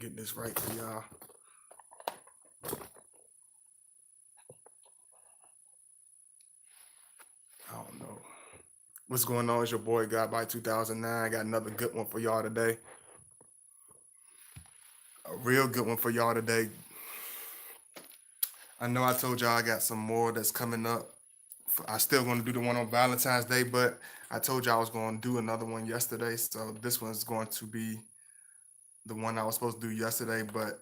get this right for y'all. I don't know. What's going on? It's your boy God by 2009. I got another good one for y'all today. A real good one for y'all today. I know I told y'all I got some more that's coming up. I still going to do the one on Valentine's Day, but I told y'all I was going to do another one yesterday. So this one's going to be the one I was supposed to do yesterday. But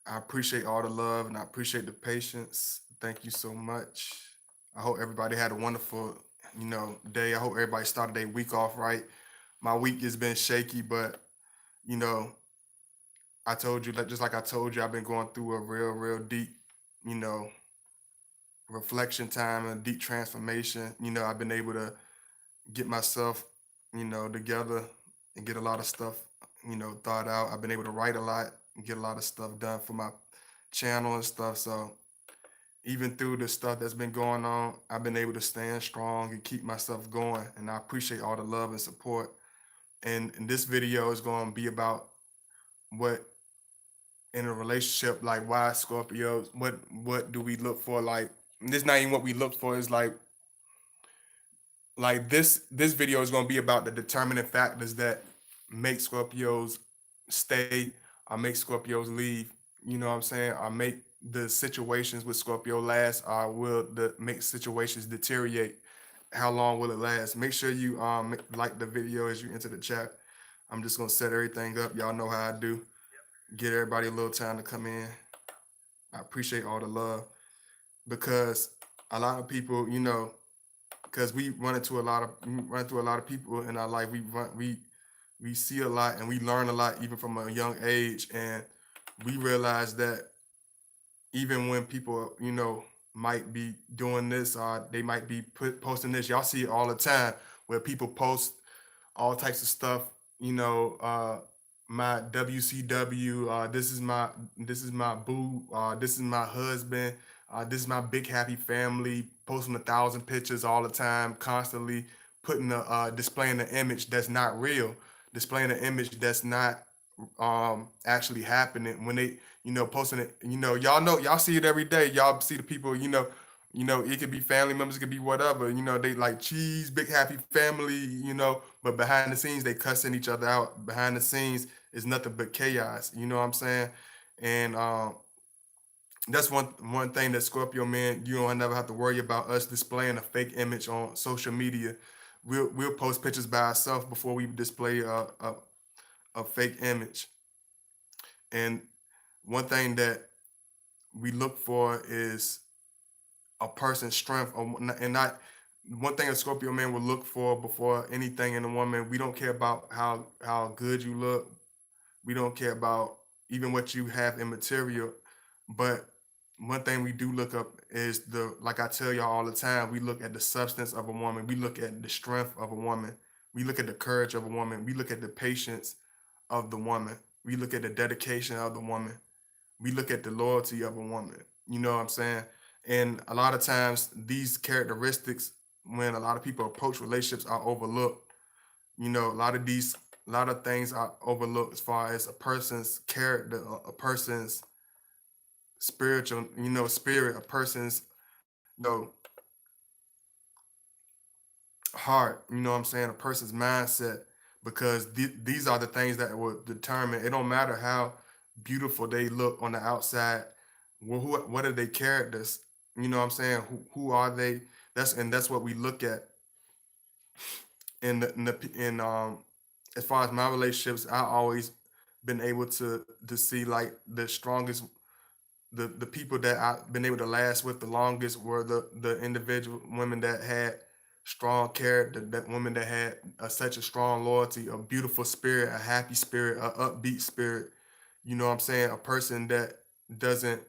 I appreciate all the love and I appreciate the patience. Thank you so much. I hope everybody had a wonderful, day. I hope everybody started their week off right. My week has been shaky, but you know, I told you that just like I told you, I've been going through a real deep, you know, reflection time and deep transformation. I've been able to get myself, together and get a lot of stuff, thought out. I've been able to write a lot and get a lot of stuff done for my channel and stuff. So even through the stuff that's been going on, I've been able to stand strong and keep myself going. And I appreciate all the love and support. And this video is going to be about what in a relationship, like why Scorpios, what do we look for? Like this not even what we look for, is like this video is going to be about the determining factors that make Scorpios stay or make Scorpios leave. You know what I'm saying? Or make the situations with Scorpio last, or will the make situations deteriorate? How long will it last? Make sure you like the video as you enter the chat. I'm just gonna set everything up. Y'all know how I do. Get everybody a little time to come in. I appreciate all the love because a lot of people, because we run through a lot of people in our life. We see a lot and we learn a lot even from a young age, and we realize that even when people, might be doing this or they might be posting this, y'all see it all the time where people post all types of stuff, my WCW, this is my boo, this is my husband, this is my big happy family, posting 1,000 pictures all the time, constantly putting displaying an image that's not real, displaying an image that's not actually happening. When they, posting it, y'all see it every day. Y'all see the people, it could be family members, it could be whatever, they like cheese, big happy family, but behind the scenes they cussing each other out. Behind the scenes is nothing but chaos, you know what I'm saying? And that's one thing that Scorpio man, you don't never have to worry about us displaying a fake image on social media. We'll post pictures by ourselves before we display a fake image. And one thing that we look for is a person's strength, and not one thing a Scorpio man will look for before anything in a woman. We don't care about how good you look. We don't care about even what you have in material. But one thing we do look up is like I tell y'all all the time, we look at the substance of a woman. We look at the strength of a woman. We look at the courage of a woman. We look at the patience of the woman. We look at the dedication of the woman. We look at the loyalty of a woman. You know what I'm saying? And a lot of times these characteristics, when a lot of people approach relationships, are overlooked. A lot of things are overlooked as far as a person's character, a person's spiritual, spirit, a person's, you know, heart, you know what I'm saying, a person's mindset, because these are the things that will determine. It don't matter how beautiful they look on the outside. Well, what are their characters? You know what I'm saying? Who are they? That's what we look at in as far as my relationships. I always been able to see like the strongest, the people that I've been able to last with the longest were the individual women that had strong character, that women that had such a strong loyalty, a beautiful spirit, a happy spirit, a upbeat spirit. You know what I'm saying? A person that doesn't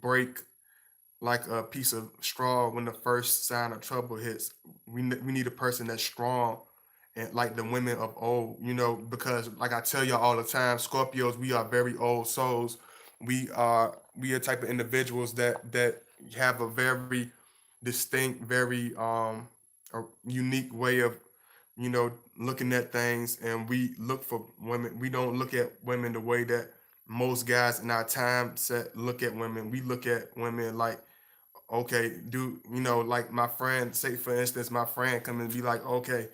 break like a piece of straw when the first sign of trouble hits. We need a person that's strong and like the women of old, because like I tell y'all all the time, Scorpios, we are very old souls. We are type of individuals that have a very distinct, very a unique way of looking at things, and we look for women. We don't look at women the way that most guys in our time set look at women. We look at women like, okay, do like my friend, say for instance, my friend come and be like, okay,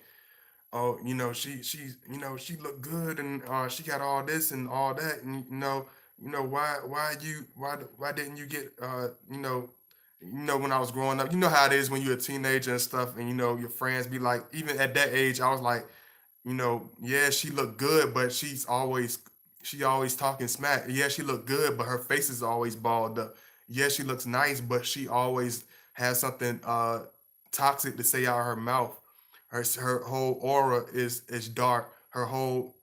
oh, she's, she looked good, and she got all this and all that, and why didn't you get when I was growing up, you know how it is when you're a teenager and stuff, and your friends be like, even at that age, I was like, yeah, she looked good, but she always talking smack. Yeah, she looked good, but her face is always balled up. Yeah, she looks nice, but she always has something toxic to say out of her mouth. Her whole aura is dark. Her whole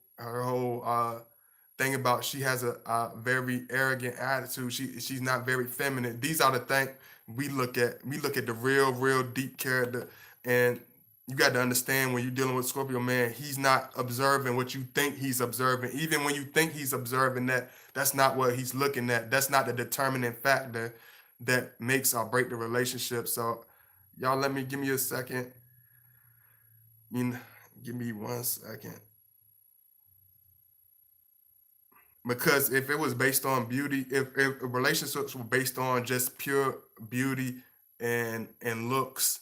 thing about, she has a very arrogant attitude. She's not very feminine. These are the things we look at. We look at the real deep character, and you got to understand, when you're dealing with Scorpio man, he's not observing what you think he's observing. Even when you think he's observing that, that's not what he's looking at. That's not the determining factor that makes or break the relationship. So y'all, give me a second. You know, give me 1 second. Because if it was based on beauty, if relationships were based on just pure beauty and looks,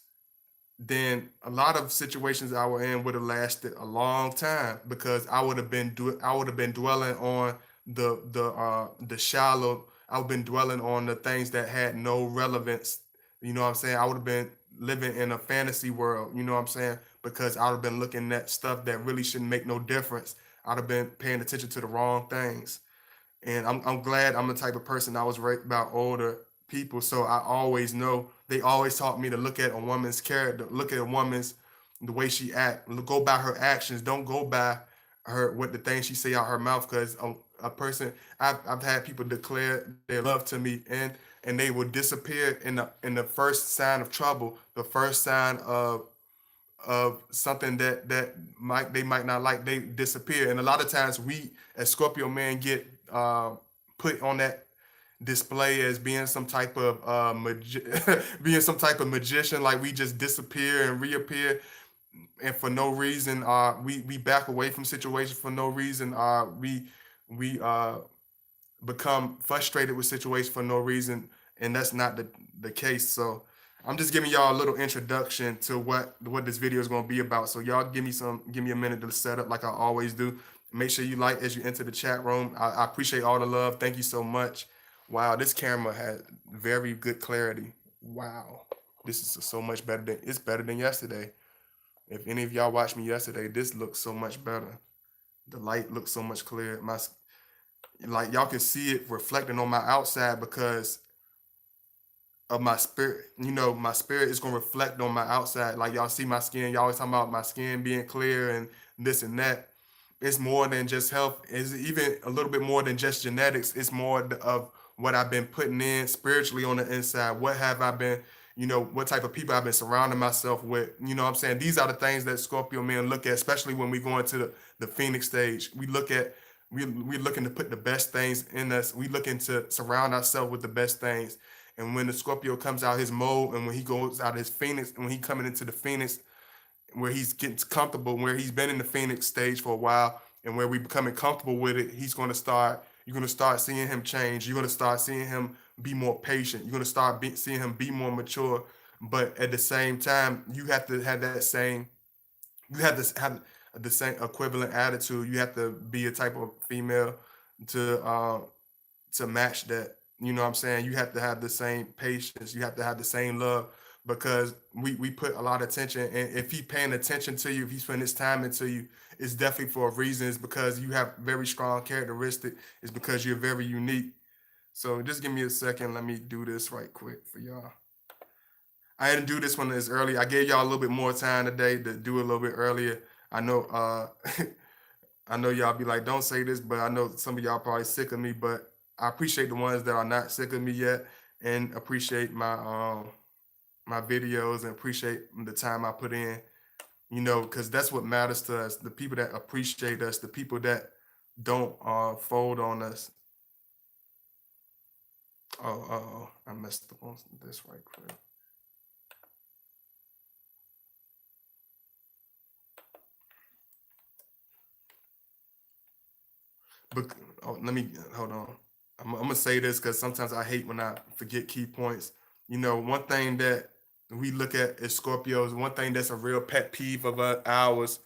then a lot of situations I were in would have lasted a long time, because I would have been dwelling on the shallow. I would have been dwelling on the things that had no relevance. You know what I'm saying? I would have been living in a fantasy world. You know what I'm saying? Because I would have been looking at stuff that really shouldn't make no difference. I'd have been paying attention to the wrong things. And I'm glad I'm the type of person, I was raised by older people, so I always know. They always taught me to look at a woman's character, look at a woman's, the way she act, go by her actions. Don't go by her, what the things she say out her mouth. Because a person, I've had people declare their love to me, and they will disappear in the first sign of trouble, the first sign of something that they might not like. They disappear. And a lot of times we as Scorpio man get put on that display as being some type of being some type of magician, like we just disappear and reappear, and for no reason. We back away from situations for no reason. We become frustrated with situations for no reason, and that's not the case. So I'm just giving y'all a little introduction to what this video is going to be about. So y'all give me a minute to set up like I always do. Make sure you like as you enter the chat room. I appreciate all the love. Thank you so much. Wow, this camera has very good clarity. Wow, this is so much better than it's better than yesterday. If any of y'all watched me yesterday, this looks so much better. The light looks so much clearer. Like y'all can see it reflecting on my outside because of my spirit. My spirit is gonna reflect on my outside. Like y'all see my skin. Y'all always talking about my skin being clear and this and that. It's more than just health. It's even a little bit more than just genetics. It's more of what I've been putting in spiritually on the inside. What have I been, what type of people I've been surrounding myself with. You know what I'm saying? These are the things that Scorpio men look at, especially when we go into the Phoenix stage. We're looking to put the best things in us. We looking to surround ourselves with the best things. And when the Scorpio comes out his mode, and when he goes out his Phoenix, and when he coming into the Phoenix, where he's getting comfortable, where he's been in the Phoenix stage for a while, and where we becoming comfortable with it, you're going to start seeing him change. You're going to start seeing him be more patient. You're going to start seeing him be more mature. But at the same time, you have to have you have to have the same equivalent attitude. You have to be a type of female to to match that. You know what I'm saying? You have to have the same patience. You have to have the same love, because we put a lot of attention. And if he's paying attention to you, if he's putting his time into you, it's definitely for a reason. It's because you have very strong characteristic. It's because you're very unique. So just give me a second. Let me do this right quick for y'all. I didn't do this one as early. I gave y'all a little bit more time today to do it a little bit earlier. I know I know y'all be like, don't say this, but I know some of y'all probably sick of me, but I appreciate the ones that are not sick of me yet, and appreciate my videos, and appreciate the time I put in, because that's what matters to us. The people that appreciate us, the people that don't fold on us. Oh, I messed up on this right quick. But Oh, let me hold on. I'm gonna say this because sometimes I hate when I forget key points. One thing that we look at as Scorpios, one thing that's a real pet peeve of ours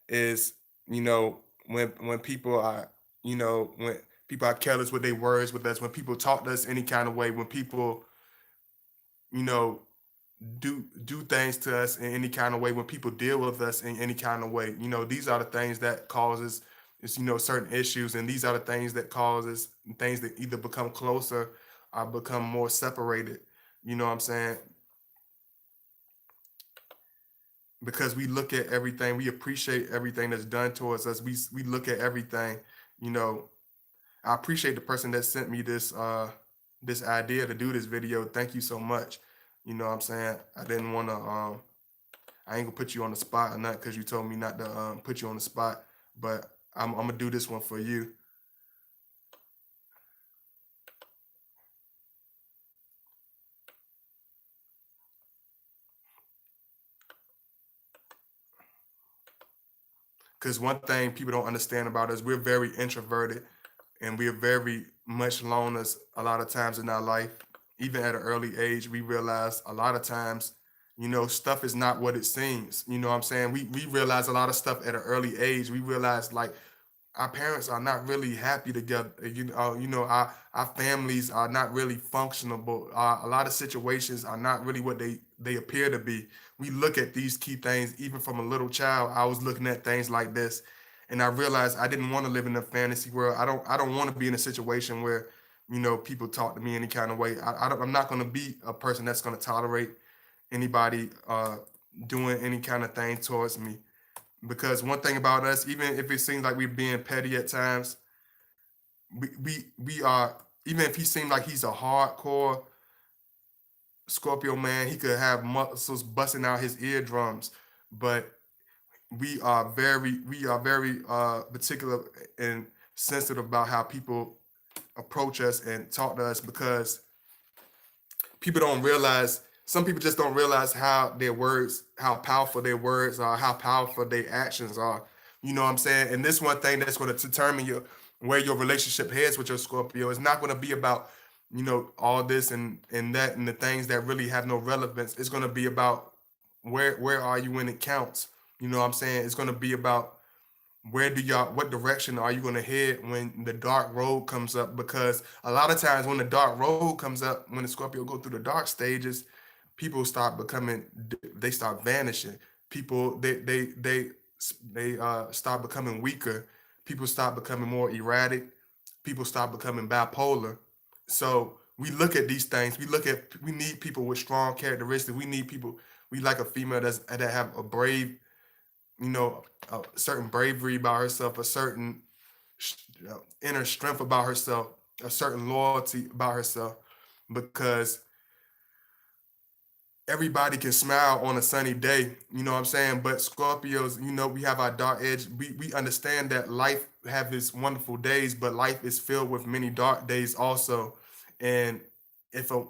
is, when people are, when people are careless with their words with us, when people talk to us any kind of way, when people, you know, do things to us in any kind of way, when people deal with us in any kind of way. These are the things that causes is, certain issues, and these are the things that causes things that either become closer or become more separated. You know what I'm saying? Because we look at everything, we appreciate everything that's done towards us. We look at everything. you know I appreciate the person that sent me this idea to do this video. Thank you so much. You know what I'm saying? I didn't want to I ain't gonna put you on the spot or not because you told me not to put you on the spot, but I'm gonna do this one for you. Because one thing people don't understand about us, we're very introverted, and we're very much loners a lot of times in our life. Even at an early age, we realize a lot of times, stuff is not what it seems. You know what I'm saying? We realize a lot of stuff at an early age. We realize, like, our parents are not really happy together. Our families are not really functional. A lot of situations are not really what they appear to be. We look at these key things even from a little child. I was looking at things like this, and I realized I didn't want to live in a fantasy world. I don't want to be in a situation where people talk to me any kind of way. I'm not going to be a person that's going to tolerate anybody doing any kind of thing towards me. Because one thing about us, even if it seems like we're being petty at times, we are. Even if he seemed like he's a hardcore Scorpio man, he could have muscles busting out his eardrums. But we are very particular and sensitive about how people approach us and talk to us, because people don't realize, some people just don't realize how powerful their words are, how powerful their actions are. You know what I'm saying? And this one thing that's going to determine where your relationship heads with your Scorpio. It's not going to be about, all this and that and the things that really have no relevance. It's going to be about where are you when it counts. You know what I'm saying? It's going to be about what direction are you going to head when the dark road comes up. Because a lot of times when the dark road comes up, when the Scorpio go through the dark stages, people start becoming, they start vanishing. People, they start becoming weaker. People start becoming more erratic. People start becoming bipolar. So we look at these things. We need people with strong characteristics. We need people. We like a female that have a brave, a certain bravery about herself, a certain inner strength about herself, a certain loyalty about herself. Because everybody can smile on a sunny day, you know what I'm saying? But Scorpios, we have our dark edge. We understand that life have its wonderful days, but life is filled with many dark days also. And if a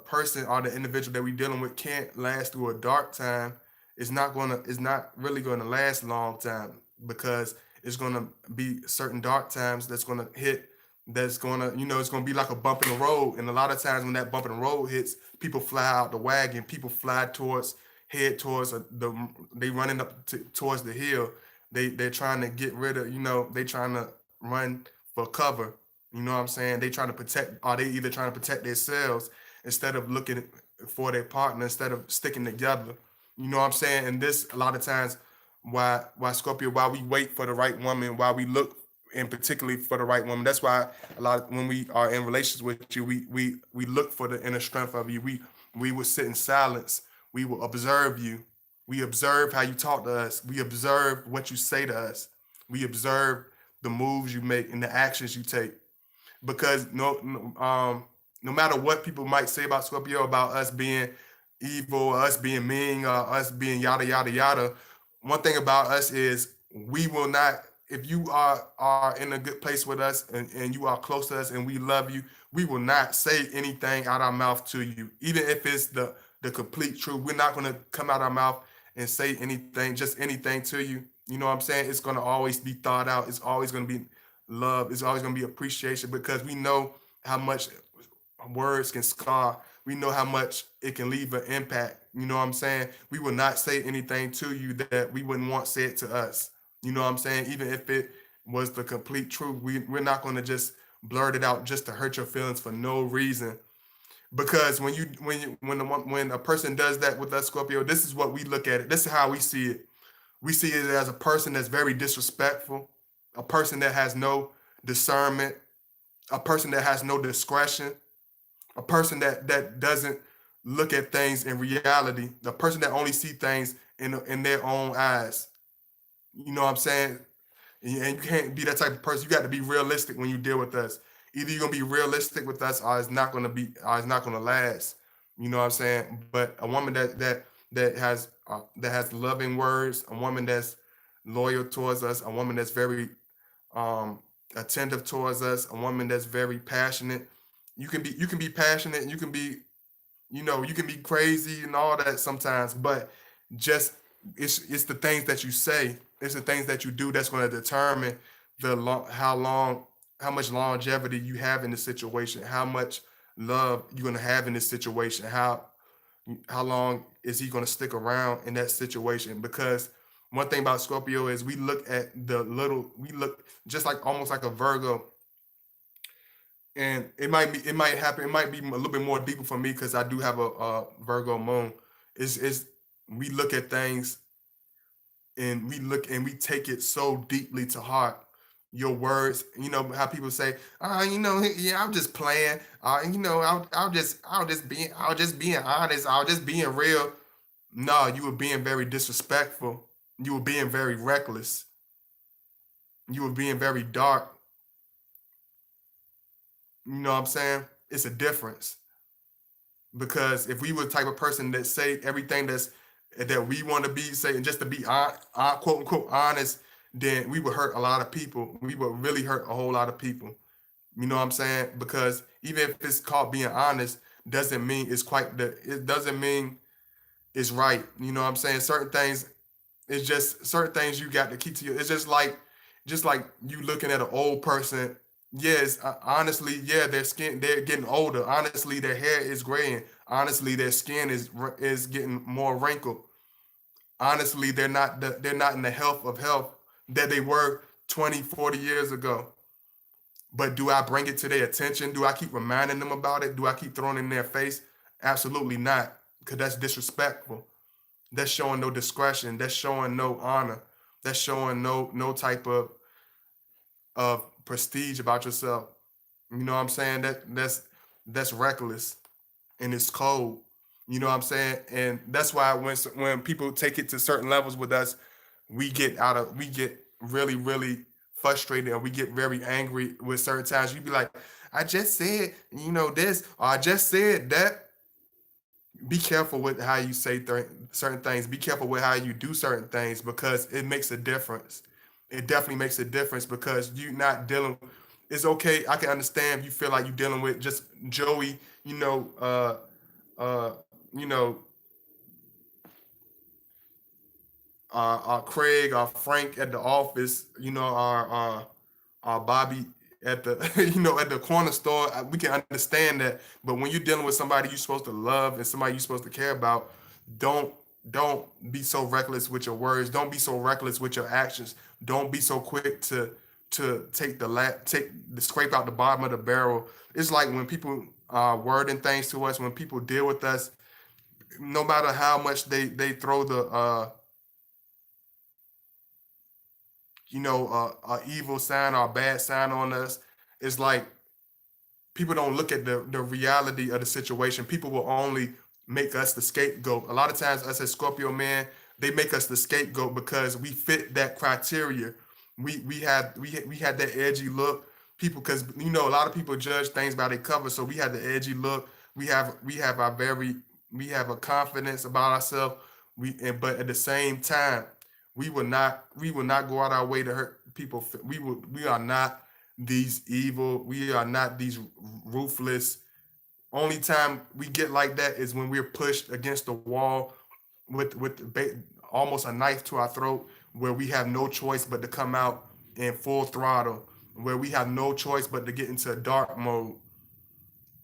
person or the individual that we're dealing with can't last through a dark time, it's not really gonna last a long time, because it's gonna be certain dark times that's gonna hit, that's gonna, it's gonna be like a bump in the road. And a lot of times when that bump in the road hits, people fly out the wagon, people fly head towards they running towards the hill. They're trying to get rid of, they trying to run for cover. You know what I'm saying? They trying to protect, or they either trying to protect themselves instead of looking for their partner, instead of sticking together. You know what I'm saying? And this, a lot of times, why Scorpio, why we wait for the right woman, why we look, and particularly for the right woman. That's why a lot, when we are in relations with you, we look for the inner strength of you. We will sit in silence. We will observe you. We observe how you talk to us. We observe what you say to us. We observe the moves you make and the actions you take. Because no matter what people might say about Scorpio, about us being evil, or us being mean, or us being yada yada yada, one thing about us is we will not. If you are in a good place with us, and you are close to us and we love you, we will not say anything out our mouth to you, even if it's the complete truth. We're not going to come out our mouth and say anything, just anything to you. You know what I'm saying? It's going to always be thought out. It's always going to be love. It's always gonna be appreciation because we know how much words can scar. We know how much it can leave an impact. You know what I'm saying? We will not say anything to you that we wouldn't want said to us. You know what I'm saying? Even if it was the complete truth, we're not going to just blurt it out just to hurt your feelings for no reason. Because when a person does that with us, Scorpio, this is what we look at it. This is how we see it. We see it as a person that's very disrespectful, a person that has no discernment, a person that has no discretion, a person that doesn't look at things in reality, the person that only see things in their own eyes. You know what I'm saying? And you can't be that type of person. You got to be realistic when you deal with us. Either you're gonna be realistic with us, or it's not gonna last. You know what I'm saying? But a woman that has loving words, a woman that's loyal towards us, a woman that's very um, attentive towards us, a woman that's very passionate. You can be passionate, and you can be you can be crazy and all that sometimes, but just it's the things that you say, it's the things that you do that's going to determine how much longevity you have in the situation, how much love you're going to have in this situation, how long is he going to stick around in that situation. Because one thing about Scorpio is we look just like almost like a Virgo, and it might happen, it might be a little bit more deeper for me because I do have a Virgo moon. Is we look at things and we take it so deeply to heart. Your words, how people say, yeah, I'm just playing. I was just being honest. I was just being real. No, you were being very disrespectful. You were being very reckless. You were being very dark. You know what I'm saying? It's a difference. Because if we were the type of person that say everything that we want to be saying just to be quote unquote honest, then we would hurt a lot of people. We would really hurt a whole lot of people. You know what I'm saying? Because even if it's called being honest, it doesn't mean it's right. You know what I'm saying? Certain things you got to keep to you. It's just like you looking at an old person. Yes, honestly, yeah, they're getting older. Honestly, their hair is graying. Honestly, their skin is getting more wrinkled. Honestly, they're not in the health that they were 20, 40 years ago. But do I bring it to their attention? Do I keep reminding them about it? Do I keep throwing it in their face? Absolutely not, because that's disrespectful. That's showing no discretion. That's showing no honor. That's showing no type of prestige about yourself. You know what I'm saying? That's reckless and it's cold. You know what I'm saying? And that's why when people take it to certain levels with us, we get really frustrated, and we get very angry with certain times. You be like, I just said this, or I just said that. Be careful with how you say certain things. Be careful with how you do certain things because it makes a difference. It definitely makes a difference because you not dealing. It's okay. I can understand if you feel like you're dealing with just Joey. Uh, you know, Craig or Frank at the office. Our Bobby at the at the corner store. We can understand that, but when you're dealing with somebody you're supposed to love and somebody you're supposed to care about, don't don't be so reckless with your words. Don't be so reckless with your actions. Don't be so quick to take the scrape out the bottom of the barrel. It's like when people are wording things to us, when people deal with us, no matter how much they throw the a evil sign or a bad sign on us, it's like people don't look at the reality of the situation. People will only make us the scapegoat. A lot of times, us as Scorpio man, they make us the scapegoat because we fit that criteria. We had that edgy look. People, because a lot of people judge things by their cover, so we had the edgy look. We have a confidence about ourselves. But at the same time, we will not go out our way to hurt people. We are not these evil. We are not these ruthless. Only time we get like that is when we're pushed against the wall almost a knife to our throat, where we have no choice but to come out in full throttle. where we have no choice but to get into a dark mode.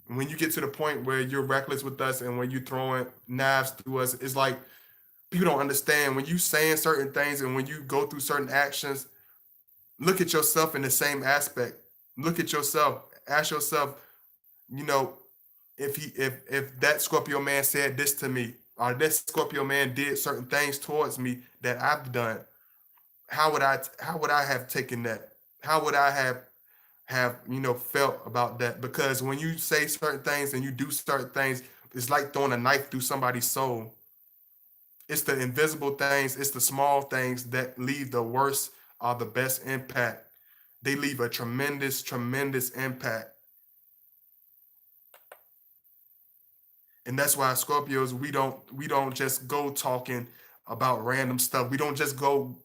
When you get to the point where you're reckless with us and when you're throwing knives through us, it's like people don't understand when you saying certain things and when you go through certain actions. Look at yourself in the same aspect. Look at yourself. Ask yourself, you know, if that Scorpio man said this to me, or this Scorpio man did certain things towards me that I've done, how would I have taken that? How would I have felt about that? Because when you say certain things and you do certain things, it's like throwing a knife through somebody's soul. It's the invisible things, it's the small things that leave the worst or the best impact. They leave a tremendous, tremendous impact. And that's why Scorpios, we don't just go talking about random stuff. We don't just go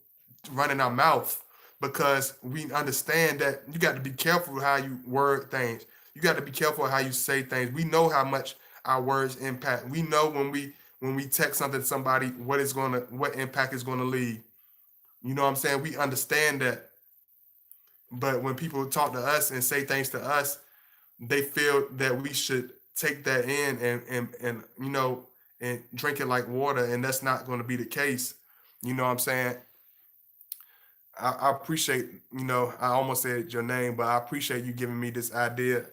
running our mouth, because we understand that you got to be careful how you word things. You got to be careful how you say things. We know how much our words impact. We know when we text something to somebody what impact is gonna leave. You know what I'm saying? We understand that. But when people talk to us and say things to us, they feel that we should take that in and drink it like water, and that's not going to be the case. You know what I'm saying? I appreciate, I almost said your name, but I appreciate you giving me this idea.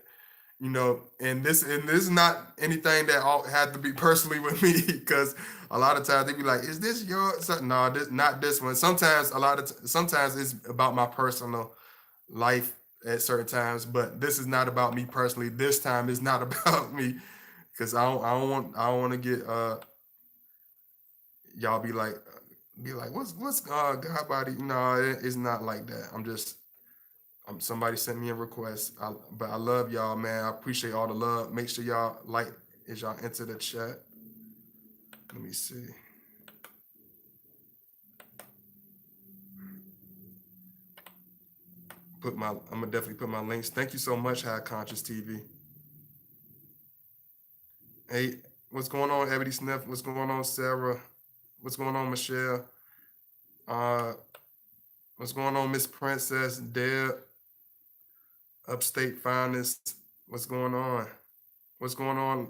And this is not anything that all had to be personally with me, because a lot of times they be like, "Is this your son?" No, this not this one. Sometimes sometimes it's about my personal life at certain times, but this is not about me personally. This time it's not about me, because I don't want to get y'all be like, what's God body? No, it's not like that. Somebody sent me a request, but I love y'all, man. I appreciate all the love. Make sure y'all like as y'all enter the chat. Let me see. I'm gonna definitely put my links. Thank you so much, High Conscious TV. Hey, what's going on, Ebony Smith? What's going on, Sarah? What's going on, Michelle? Uh, what's going on, Miss Princess? Deb, Upstate Finest. What's going on? What's going on,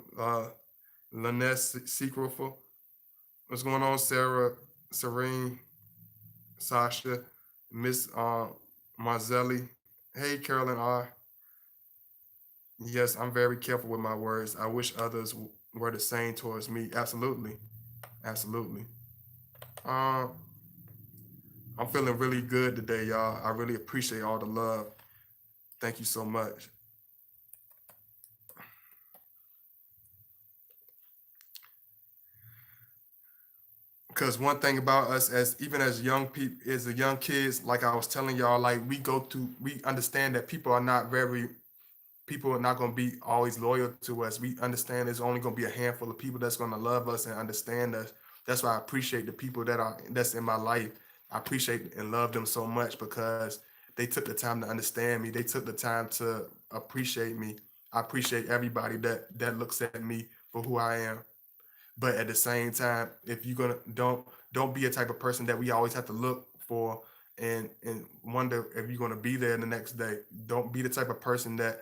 Lynette Secretful? What's going on, Sarah, Serene, Sasha, Miss Marzelli? Hey, Carolyn R. Yes, I'm very careful with my words. I wish others were the same towards me. Absolutely, absolutely. Um, I'm feeling really good today, y'all. I really appreciate all the love. Thank you so much. Because one thing about us, as even as young people, as the young kids, like I was telling y'all, like we understand that people are not going to be always loyal to us. We understand there's only going to be a handful of people that's going to love us and understand us. That's why I appreciate the people that's in my life. I appreciate and love them so much, because they took the time to understand me. They took the time to appreciate me. I appreciate everybody that looks at me for who I am. But at the same time, if you're gonna don't be a type of person that we always have to look for and wonder if you're gonna be there the next day. Don't be the type of person that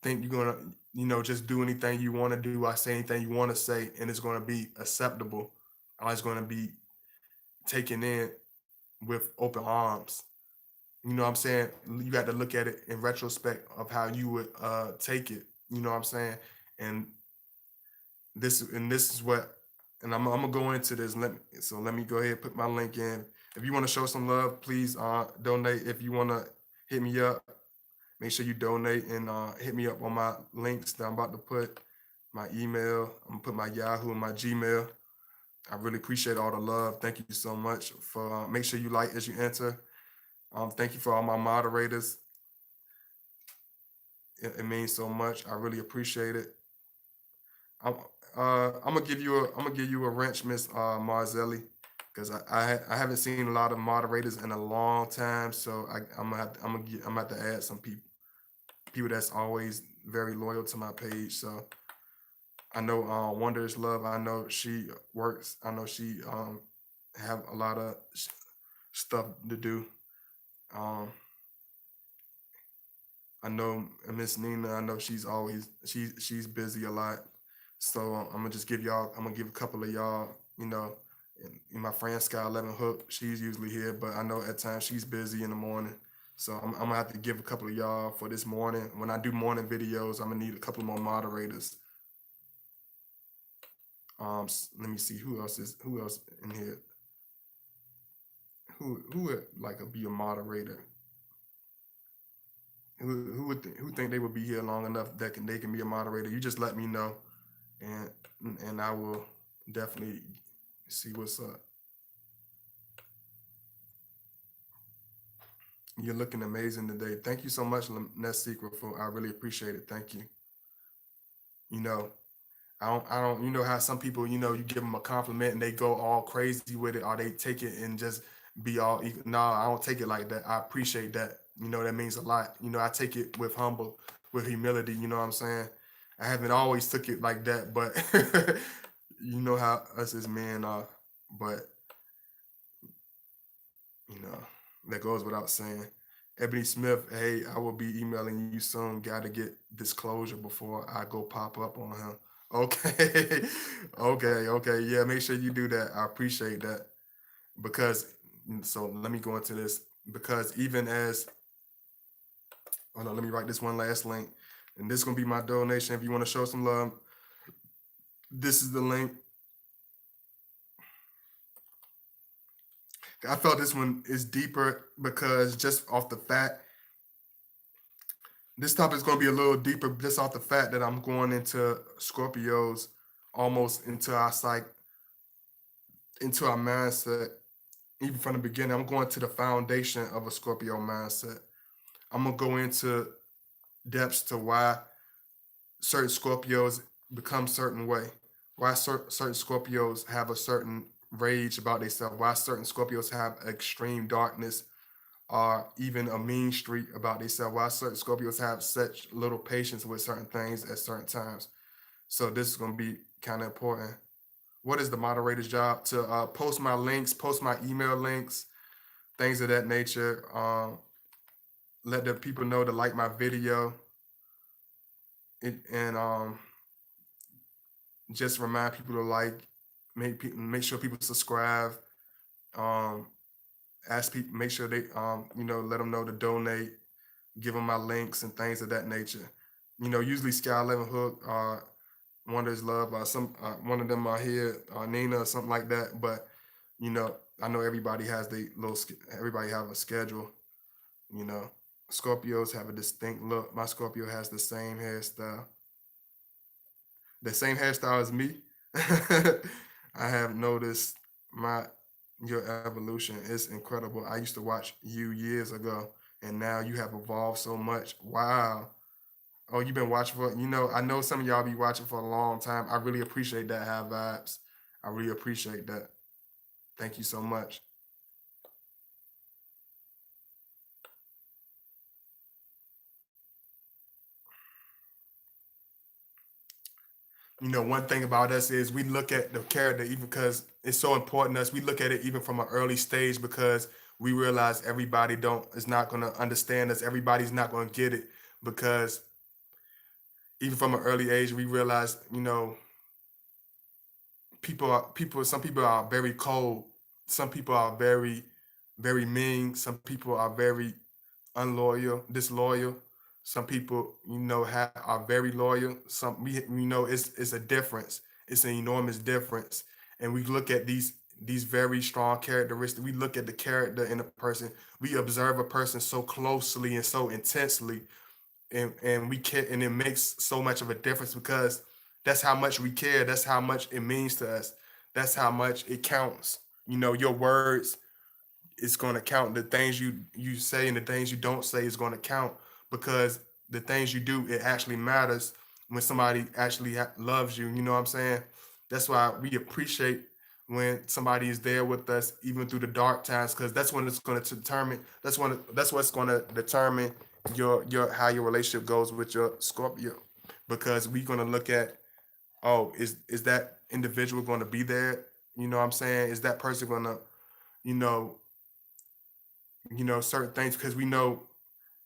think you're gonna just do anything you want to do or say anything you want to say and it's gonna be acceptable or it's gonna be taken in with open arms. You know what I'm saying? You got to look at it in retrospect of how you would take it. You know what I'm saying? And this is what, and I'm gonna go into this. Let me go ahead and put my link in. If you want to show some love, please donate. If you want to hit me up, make sure you donate and hit me up on my links that I'm about to put. My email, I'm gonna put my Yahoo and my Gmail. I really appreciate all the love. Thank you so much for. Make sure you like as you enter. Thank you for all my moderators. It means so much. I really appreciate it. I'm I'm gonna give you a wrench, Miss Marzelli, because I haven't seen a lot of moderators in a long time. So I'm gonna have to add some people that's always very loyal to my page. So I know Wonders Love. I know she works. I know she have a lot of stuff to do. Um, I know Miss Nina. I know she's busy a lot. So I'm gonna just give y'all. I'm gonna give a couple of y'all. You know, and my friend Sky 11 Hook. She's usually here, but I know at times she's busy in the morning. So I'm gonna have to give a couple of y'all for this morning. When I do morning videos, I'm gonna need a couple more moderators. Let me see who else in here. Who would like to be a moderator? Who think they would be here long enough that they can be a moderator? You just let me know, and and I will definitely see what's up. You're looking amazing today. Thank you so much, Nest Secret, for I really appreciate it. Thank you. You know, you know how some people, you give them a compliment and they go all crazy with it, or they take it and just be all, no, I don't take it like that. I appreciate that. That means a lot. I take it with humility. You know what I'm saying? I haven't always took it like that, but you know how us as men are. But you know, that goes without saying. Ebony Smith, hey, I will be emailing you soon. Got to get disclosure before I go pop up on him. Okay, okay, yeah. Make sure you do that. I appreciate that because. So let me go into this because even as, hold on, let me write this one last link, and this is gonna be my donation. If you want to show some love, this is the link. I felt this one is deeper because just off the fact this topic is going to be a little deeper just off the fact that I'm going into Scorpios almost into our psych, into our mindset. Even from the beginning, I'm going to the foundation of a Scorpio mindset. I'm going to go into depths to why certain Scorpios become certain way, why certain Scorpios have a certain rage about themselves, why certain Scorpios have extreme darkness or even a mean streak about themselves, why certain Scorpios have such little patience with certain things at certain times. So this is going to be kind of important. What is the moderator's job? To post my links, post my email links, things of that nature. Let the people know to like my video, and just remind people to like, make sure people subscribe. Um, Ask people, make sure they let them know to donate, give them my links and things of that nature. Usually Sky 11 Hook, Wonders Love, some one of them are here, Nina or something like that. But I know everybody has everybody have a schedule. You know, Scorpios have a distinct look. My Scorpio has the same hairstyle as me. I have noticed my your evolution is incredible. I used to watch you years ago, and now you have evolved so much. Wow. Oh, you've been watching for, I know some of y'all be watching for a long time. I really appreciate that, Have Vibes. I really appreciate that. Thank you so much. One thing about us is we look at the character even because it's so important to us. We look at it even from an early stage because we realize everybody don't is not gonna understand us. Everybody's not gonna get it because even from an early age, we realize, some people are very cold. Some people are very, very mean. Some people are very unloyal, disloyal. Some people, are very loyal. Some we know it's a difference. It's an enormous difference. And we look at these very strong characteristics. We look at the character in a person. We observe a person so closely and so intensely, and we care, and it makes so much of a difference because that's how much we care. That's how much it means to us. That's how much it counts. Your words, it's going to count. The things you say and the things you don't say is going to count because the things you do, it actually matters when somebody actually loves you. You know what I'm saying? That's why we appreciate when somebody is there with us even through the dark times because that's when it's going to determine. That's what's going to determine your how your relationship goes with your Scorpio because we're going to look at, oh, is that individual going to be there? You know what I'm saying? Is that person going to, you know certain things because we know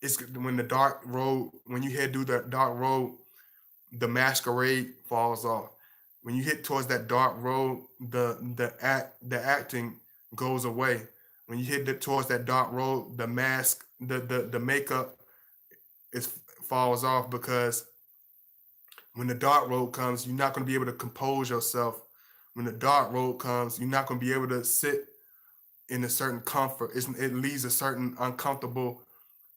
it's when the dark road, when you head through the dark road, the masquerade falls off. When you hit towards that dark road, the acting goes away. When you towards that dark road, the mask, the makeup is falls off, because when the dark road comes, you're not going to be able to compose yourself. When the dark road comes, you're not going to be able to sit in a certain comfort. It leaves a certain uncomfortable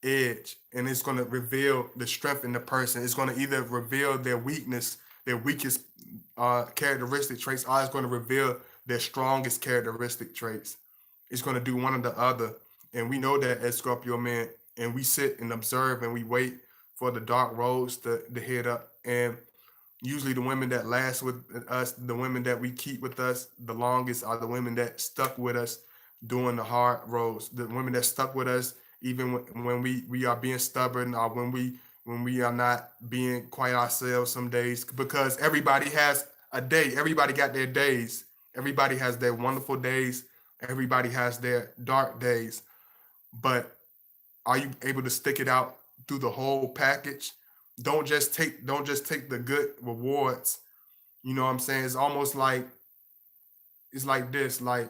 edge, and it's going to reveal the strength in the person. It's going to either reveal their weakness, their weakest characteristic traits, or it's going to reveal their strongest characteristic traits. It's going to do one or the other. And we know that as Scorpio men, and we sit and observe and we wait for the dark roads to head up. And usually the women that last with us, the women that we keep with us the longest, are the women that stuck with us during the hard roads. The women that stuck with us even when we are being stubborn, or when we are not being quite ourselves some days, because everybody has a day. Everybody got their days. Everybody has their wonderful days. Everybody has their dark days. But are you able to stick it out through the whole package? Don't just take the good rewards. You know what I'm saying? It's almost like, it's like this. Like,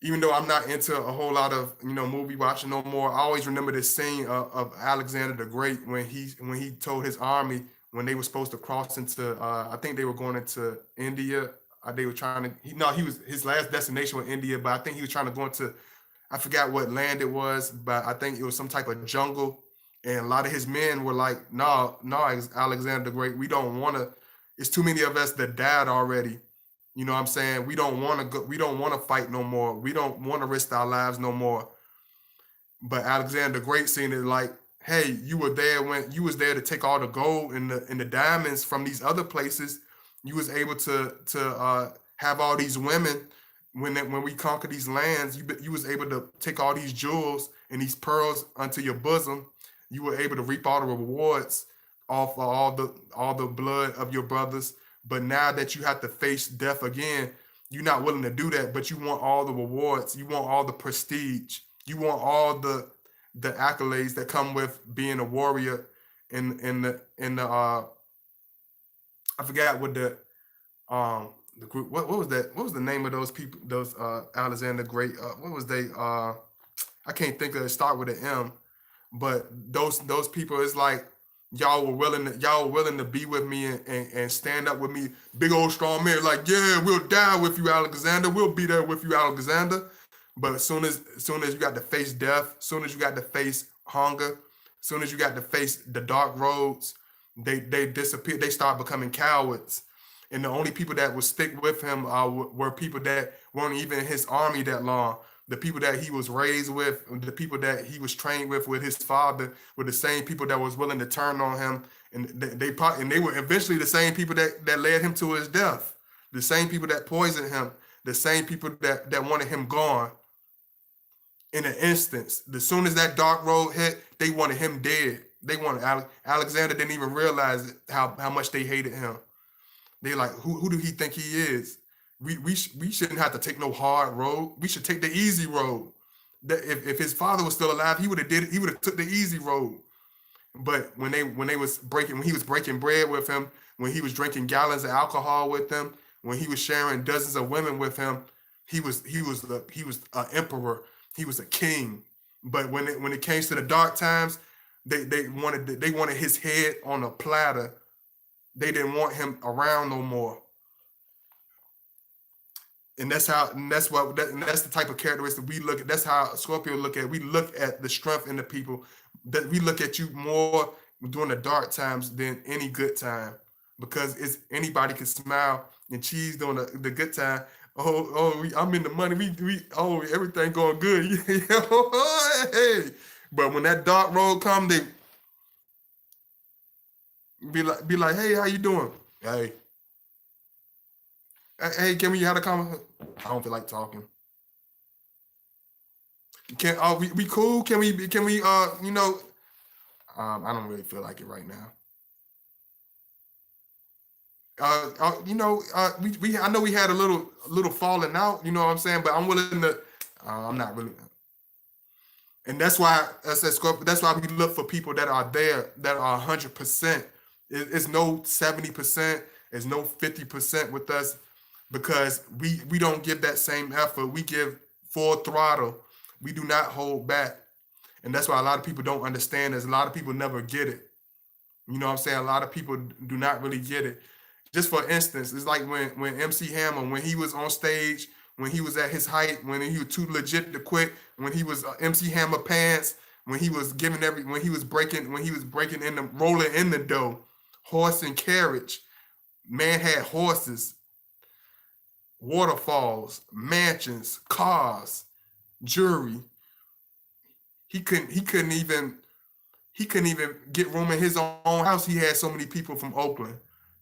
even though I'm not into a whole lot of movie watching no more, I always remember this scene of Alexander the Great when he told his army, when they were supposed to cross into I think they were going into India. They were trying to no, he was, his last destination was India, but I think he was trying to go into, I forgot what land it was, but I think it was some type of jungle. And a lot of his men were like, no, no, Alexander the Great, we don't want to. It's too many of us that died already. You know what I'm saying? We don't want to go. We don't want to fight no more. We don't want to risk our lives no more. But Alexander the Great seen it like, hey, you were there when you was there to take all the gold and the diamonds from these other places. You was able to have all these women when we conquered these lands. You was able to take all these jewels and these pearls unto your bosom. You were able to reap all the rewards off of all the blood of your brothers. But now that you have to face death again, you're not willing to do that. But you want all the rewards. You want all the prestige. You want all the accolades that come with being a warrior in the I forgot what the group, what was that, what was the name of those people, those Alexander Great, what was they, I can't think of it, start with an M. But those people, it's like, y'all were willing to be with me and stand up with me. Big old strong men like, yeah, we'll die with you, Alexander, we'll be there with you, Alexander. But as soon as you got to face death, as soon as you got to face hunger, as soon as you got to face the dark roads, they disappear. They start becoming cowards. And the only people that would stick with him were people that weren't even in his army that long. The people that he was raised with, the people that he was trained with his father, were the same people that was willing to turn on him, and they were eventually the same people that led him to his death, the same people that poisoned him, the same people that wanted him gone in an instance. As soon as that dark road hit, they wanted him dead. They wanted Alexander didn't even realize how much they hated him. They like, who do he think he is? We shouldn't have to take no hard road. We should take the easy road. That if his father was still alive, he would have did it. He would have took the easy road. But when he was breaking bread with him, when he was drinking gallons of alcohol with him, when he was sharing dozens of women with him, he was an emperor. He was a king. But when it came to the dark times, they wanted his head on a platter. They didn't want him around no more. And that's the type of characteristic we look at. That's how Scorpio look at. We look at the strength in the people. That we look at you more during the dark times than any good time, because it's anybody can smile and cheese during the good time. I'm in the money. Everything going good. Hey, but when that dark road come, they be like, hey, how you doing? Hey, hey, can we have a conversation? I don't feel like talking. Can we cool? I don't really feel like it right now. We I know we had a little falling out, you know what I'm saying, but I'm willing to I'm not really And that's why I said Scorpio. That's why we look for people that are there, that are 100%. It's no 70%. It's no 50% with us, because we don't give that same effort. We give full throttle. We do not hold back, and that's why a lot of people don't understand this. A lot of people never get it. You know what I'm saying? A lot of people do not really get it. Just for instance, it's like when MC Hammer, when he was on stage, when he was at his height, when he was too legit to quit, when he was MC Hammer pants, when he was giving when he was breaking in the rolling in the dough, horse and carriage. Man had horses, waterfalls, mansions, cars, jewelry. He couldn't even get room in his own house. He had so many people from Oakland.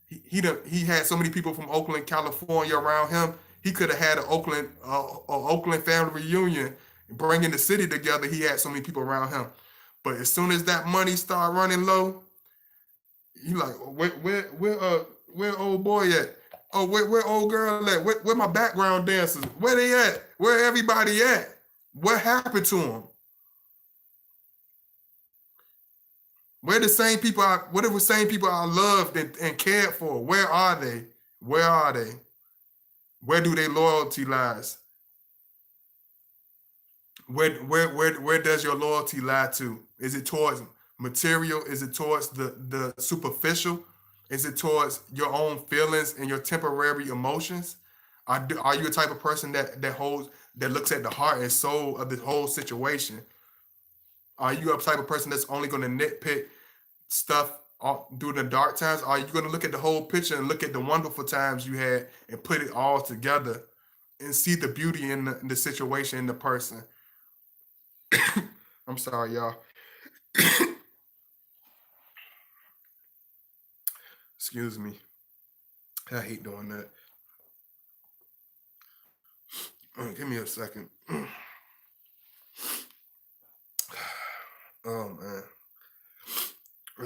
He had so many people from Oakland, California around him. He could have had an Oakland family reunion, bringing the city together. He had so many people around him. But as soon as that money started running low, he like, where old boy at? Oh, where old girl at? Where my background dancers? Where they at? Where everybody at? What happened to them? Where the same people what are the same people I loved and cared for? Where are they? Where are they? Where do their loyalty lies? Where does your loyalty lie to? Is it towards material? Is it towards the superficial? Is it towards your own feelings and your temporary emotions? Are you a type of person that looks at the heart and soul of the whole situation? Are you a type of person that's only going to nitpick stuff during the dark times? Are you going to look at the whole picture and look at the wonderful times you had and put it all together and see the beauty in the situation, in the person? I'm sorry, y'all. Excuse me. I hate doing that. Give me a second. Oh man.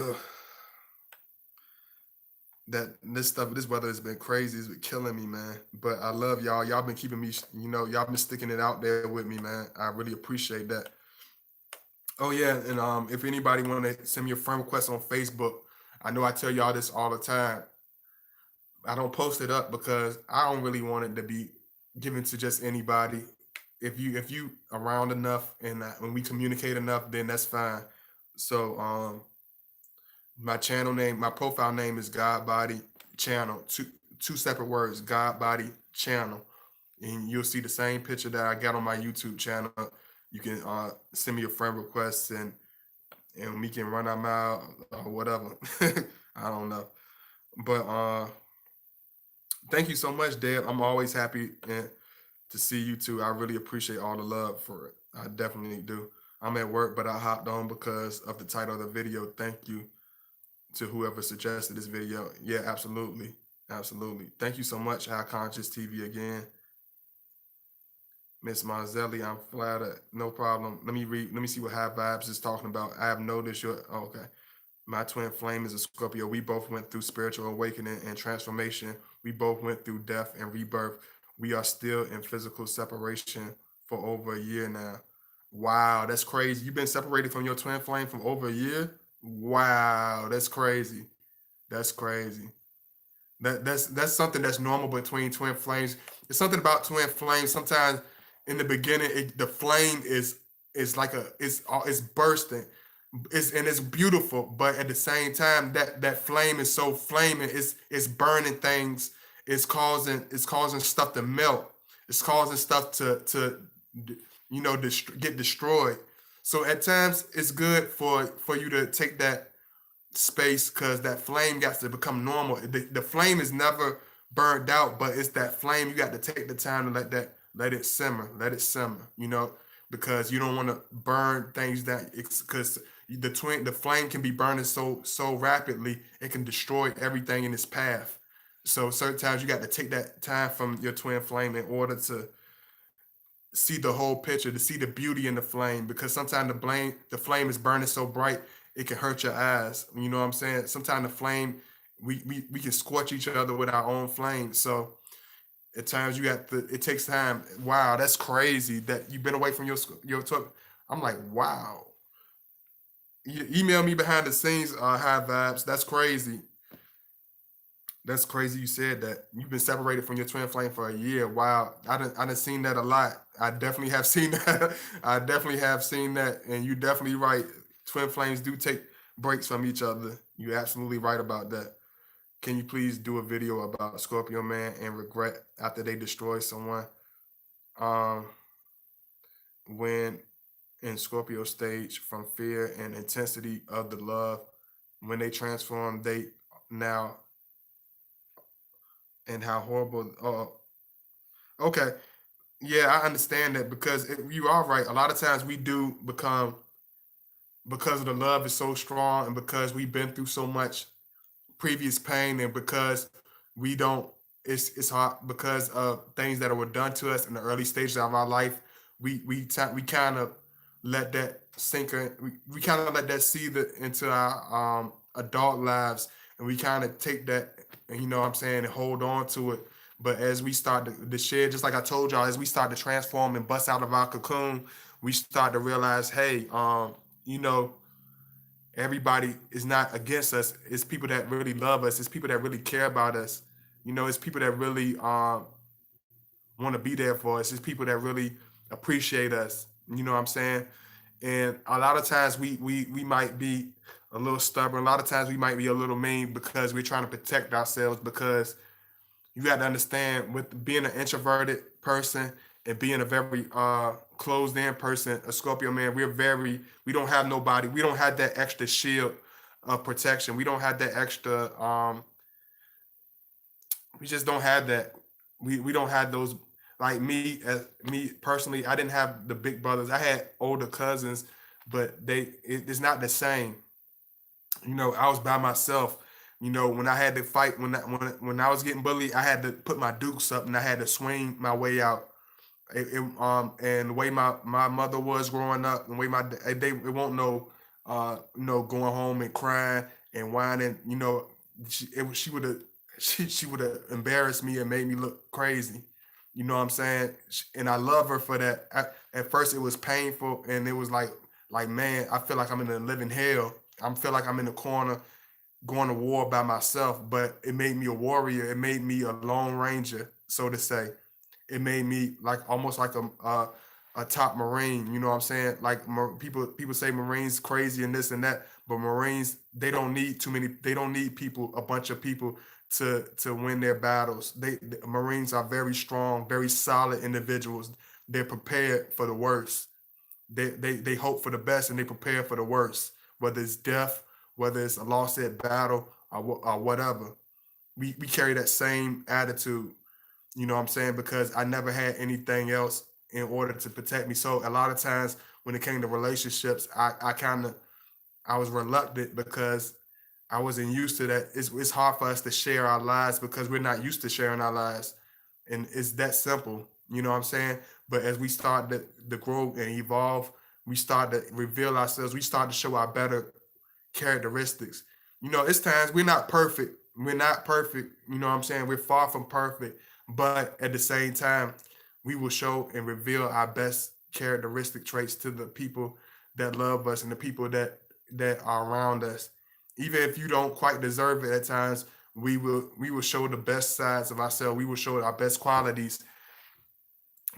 Ugh. This weather has been crazy. It's been killing me, man. But I love y'all. Y'all been keeping me, y'all been sticking it out there with me, man. I really appreciate that. Oh yeah, and if anybody want to send me a friend request on Facebook, I know I tell y'all this all the time. I don't post it up because I don't really want it to be given to just anybody. If you around enough and when we communicate enough, then that's fine. So my channel name, my profile name is God Body Channel. Two separate words, God Body Channel, and you'll see the same picture that I got on my YouTube channel. You can send me a friend request, and we can run them out or whatever. I don't know, but thank you so much, Deb. I'm always happy to see you too. I really appreciate all the love for it. I definitely do. I'm at work, but I hopped on because of the title of the video. Thank you to whoever suggested this video. Yeah, absolutely. Absolutely. Thank you so much, High Conscious TV again. Miss Marzelli, I'm flattered. No problem. Let me read. Let me see what High Vibes is talking about. I have noticed your. Oh, okay. My twin flame is a Scorpio. We both went through spiritual awakening and transformation. We both went through death and rebirth. We are still in physical separation for over a year now. Wow, that's crazy. You've been separated from your twin flame for over a year? Wow, that's crazy. That's crazy. That's something that's normal between twin flames. It's something about twin flames. Sometimes in the beginning, the flame is like it's bursting. It's beautiful, but at the same time, that flame is so flaming. It's burning things. It's causing stuff to melt. It's causing stuff to get destroyed. So at times, it's good for you to take that space, because that flame got to become normal. The flame is never burned out, but it's that flame. You got to take the time to let it simmer, because you don't want to burn things that, because the flame can be burning so rapidly it can destroy everything in its path. So certain times you got to take that time from your twin flame in order to see the whole picture, to see the beauty in the flame, because sometimes the flame is burning so bright it can hurt your eyes. You know what I'm saying? Sometimes the flame, we can scorch each other with our own flame. So at times it takes time. Wow, that's crazy that you've been away from your talk. I'm like, wow. You email me behind the scenes, high vibes. That's crazy. That's crazy you said that. You've been separated from your twin flame for a year. Wow. I done seen that a lot. I definitely have seen that. I definitely have seen that. And you definitely right. Twin flames do take breaks from each other. You're absolutely right about that. Can you please do a video about Scorpio man and regret after they destroy someone? Um, when in Scorpio stage from fear and intensity of the love, when they transform, they now and how horrible. Okay, yeah, I understand that because you are right. A lot of times we do become because of the love is so strong and because we've been through so much previous pain and because we don't it's hard because of things that were done to us in the early stages of our life. We kind of let that sink in, we kind of let that seed into our adult lives, and we kind of take that, you know what I'm saying, and hold on to it. But as we start to share, just like I told y'all, as we start to transform and bust out of our cocoon, we start to realize, hey, you know, everybody is not against us. It's people that really love us. It's people that really care about us. You know, it's people that really want to be there for us. It's people that really appreciate us. You know what I'm saying? And a lot of times we might be a little stubborn. A lot of times we might be a little mean because we're trying to protect ourselves. Because you got to understand, with being an introverted person and being a very closed in person, a Scorpio man, we don't have nobody, we don't have that extra shield of protection. We don't have that extra we just don't have that. We don't have those, like me, as me personally, I didn't have the big brothers. I had older cousins, but it's not the same. You know, I was by myself. You know, when I had to fight, when I was getting bullied, I had to put my dukes up and I had to swing my way out. And the way my mother was growing up, and the way they it won't know, you know, going home and crying and whining. You know, she would have she would have embarrassed me and made me look crazy. You know what I'm saying? And I love her for that. At first, it was painful, and it was like man, I feel like I'm in a living hell. I feel like I'm in the corner going to war by myself, but it made me a warrior. It made me a lone ranger, so to say. It made me like almost like a top marine. You know what I'm saying? Like people say Marines crazy and this and that, but Marines, they don't need too many. They don't need people, a bunch of people to win their battles. The Marines are very strong, very solid individuals. They're prepared for the worst. They hope for the best and they prepare for the worst, whether it's death, whether it's a loss at battle, or whatever. We carry that same attitude. You know what I'm saying? Because I never had anything else in order to protect me. So a lot of times when it came to relationships, I was reluctant because I wasn't used to that. It's hard for us to share our lives because we're not used to sharing our lives. And it's that simple. You know what I'm saying? But as we start to grow and evolve, we start to reveal ourselves. We start to show our better characteristics. You know, it's times we're not perfect. We're not perfect. You know what I'm saying? We're far from perfect. But at the same time, we will show and reveal our best characteristic traits to the people that love us and the people that are around us. Even if you don't quite deserve it at times, we will show the best sides of ourselves. We will show our best qualities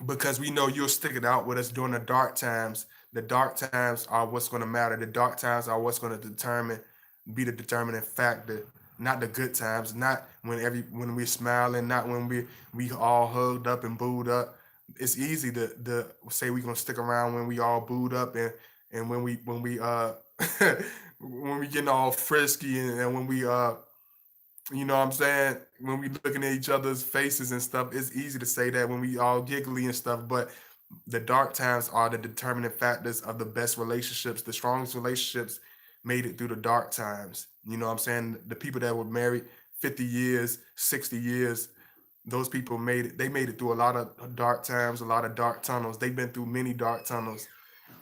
because we know you'll stick it out with us during the dark times. The dark times are what's going to matter. The dark times are what's going to be the determining factor. Not the good times. Not when we're smiling. Not when we all hugged up and booed up. It's easy to say we're gonna stick around when we all booed up and when we when we getting all frisky and when we you know what I'm saying? When we looking at each other's faces and stuff, it's easy to say that when we all giggly and stuff, but the dark times are the determining factors of the best relationships. The strongest relationships made it through the dark times. You know what I'm saying? The people that were married 50 years, 60 years, those people made it. They made it through a lot of dark times, a lot of dark tunnels. They've been through many dark tunnels,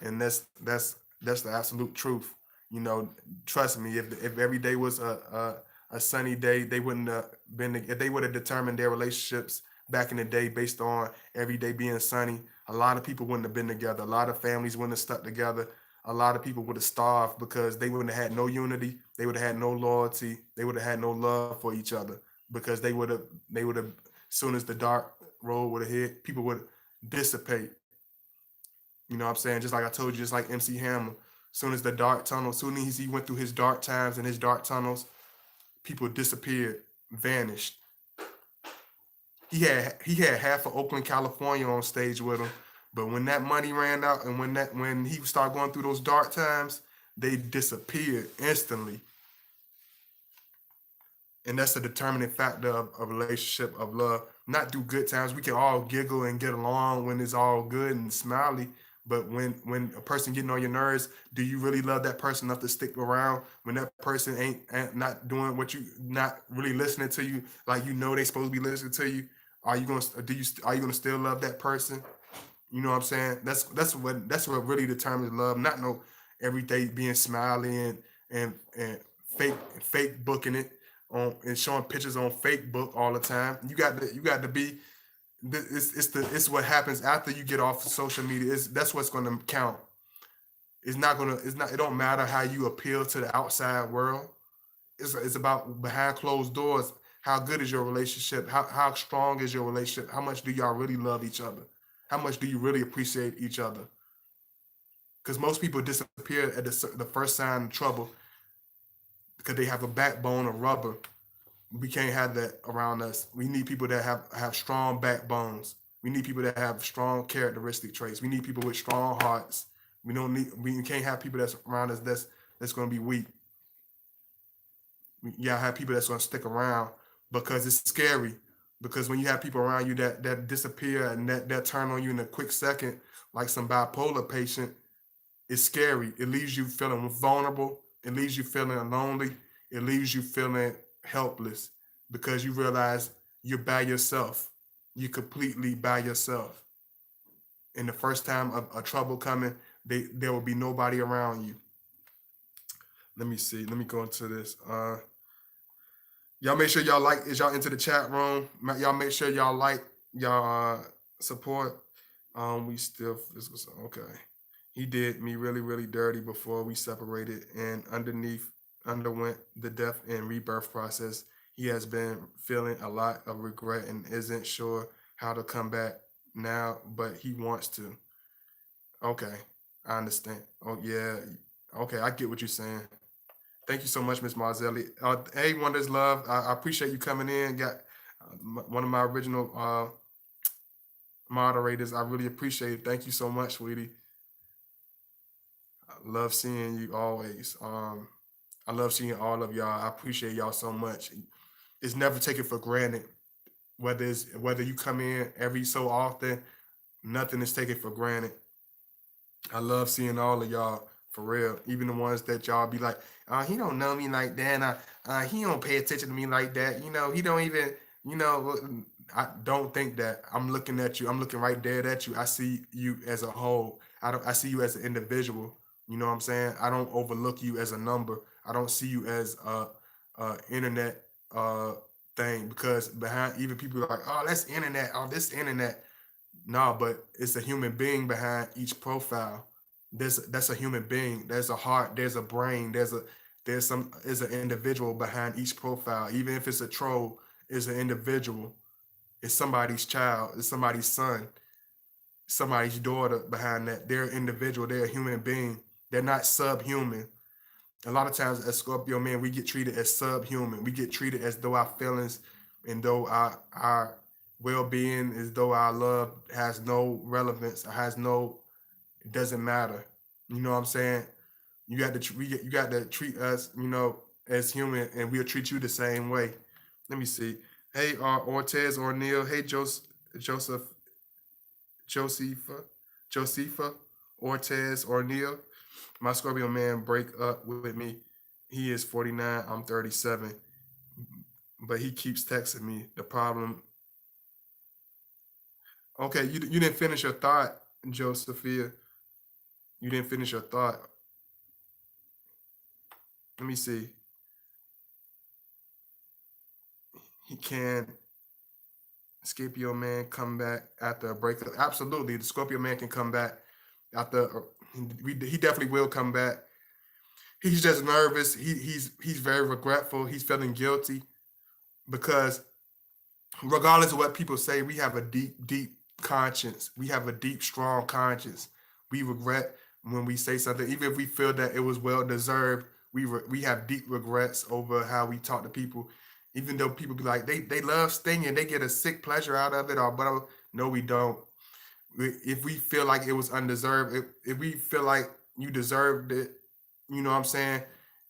and that's the absolute truth. You know, trust me. If every day was a sunny day, they wouldn't have been. If they would have determined their relationships back in the day based on every day being sunny, a lot of people wouldn't have been together. A lot of families wouldn't have stuck together. A lot of people would have starved because they wouldn't have had no unity. They would have had no loyalty. They would have had no love for each other because they would have as soon as the dark road would have hit, people would dissipate. You know what I'm saying? Just like I told you, just like MC Hammer. Soon as the dark tunnel, soon as he went through his dark times and his dark tunnels, people disappeared, vanished. He had half of Oakland, California on stage with him. But when that money ran out and when he started going through those dark times, they disappeared instantly. And that's a determining factor of a relationship of love. Not through good times. We can all giggle and get along when it's all good and smiley. But when a person getting on your nerves, do you really love that person enough to stick around when that person ain't not doing what you not really listening to you like you know they supposed to be listening to you? Are you gonna still love that person? You know what I'm saying? That's what really determines love. Not no everyday being smiley and fake fake booking it on and showing pictures on fake book all the time. You got to be. It's what happens after you get off of social media. That's what's going to count. It's not. It don't matter how you appeal to the outside world. It's about behind closed doors. How good is your relationship? How strong is your relationship? How much do y'all really love each other? How much do you really appreciate each other? Because most people disappear at the first sign of trouble because they have a backbone of rubber. We can't have that around us. We need people that have strong backbones. We need people that have strong characteristic traits. We need people with strong hearts. We can't have people that's around us that's going to be weak. You gotta have people that's gonna stick around because it's scary. Because when you have people around you that disappear and that turn on you in a quick second, like some bipolar patient, it's scary. It leaves you feeling vulnerable. It leaves you feeling lonely. It leaves you feeling helpless because you realize you're by yourself. You're completely by yourself. And the first time of trouble coming, there will be nobody around you. Let me see. Let me go into this. Y'all make sure y'all like is y'all into the chat room. Y'all make sure y'all like y'all support. We still this was okay. He did me really really dirty before we separated, and underwent the death and rebirth process. He has been feeling a lot of regret and isn't sure how to come back now, but he wants to. Okay, I understand. Oh yeah, okay, I get what you're saying. Thank you so much, Miss Marzelli. Hey, Wonders Love, I appreciate you coming in. Got one of my original moderators. I really appreciate it. Thank you so much, sweetie. I love seeing you always. I love seeing all of y'all. I appreciate y'all so much. It's never taken for granted. Whether you come in every so often, nothing is taken for granted. I love seeing all of y'all for real. Even the ones that y'all be like, he don't know me like that. He don't pay attention to me like that. He don't even. You know, I don't think that. I'm looking at you. I'm looking right dead at you. I see you as a whole. I don't. I see you as an individual. You know what I'm saying? I don't overlook you as a number. I don't see you as a internet uh thing because behind even people are like, oh, that's internet. Oh, this internet. No, but it's a human being behind each profile. That's a human being. There's a heart. There's a brain. There's an individual behind each profile. Even if it's a troll, it's an individual. It's somebody's child. It's somebody's son. Somebody's daughter behind that. They're an individual. They're a human being. They're not subhuman. A lot of times as Scorpio men, we get treated as subhuman. We get treated as though our feelings and though our well-being as though our love has no relevance, has no, it doesn't matter. You know what I'm saying? You got to treat us, as human, and we'll treat you the same way. Let me see. Hey, Ortez or Neil. Hey, Joseph, Josepha, Josepha, Ortez or Neil. My Scorpio man break up with me. He is 49. I'm 37, but he keeps texting me. The problem. Okay, you didn't finish your thought, Josephia. You didn't finish your thought. Let me see. He can Scorpio man come back after a breakup? Absolutely, the Scorpio man can come back after. He definitely will come back. He's just nervous. He's very regretful. He's feeling guilty because regardless of what people say, we have a deep conscience. We have a deep, strong conscience. We regret when we say something, even if we feel that it was well deserved. We have deep regrets over how we talk to people, even though people be like they love stinging, they get a sick pleasure out of it, or whatever. No, we don't. If we feel like it was undeserved, if we feel like you deserved it, you know what I'm saying?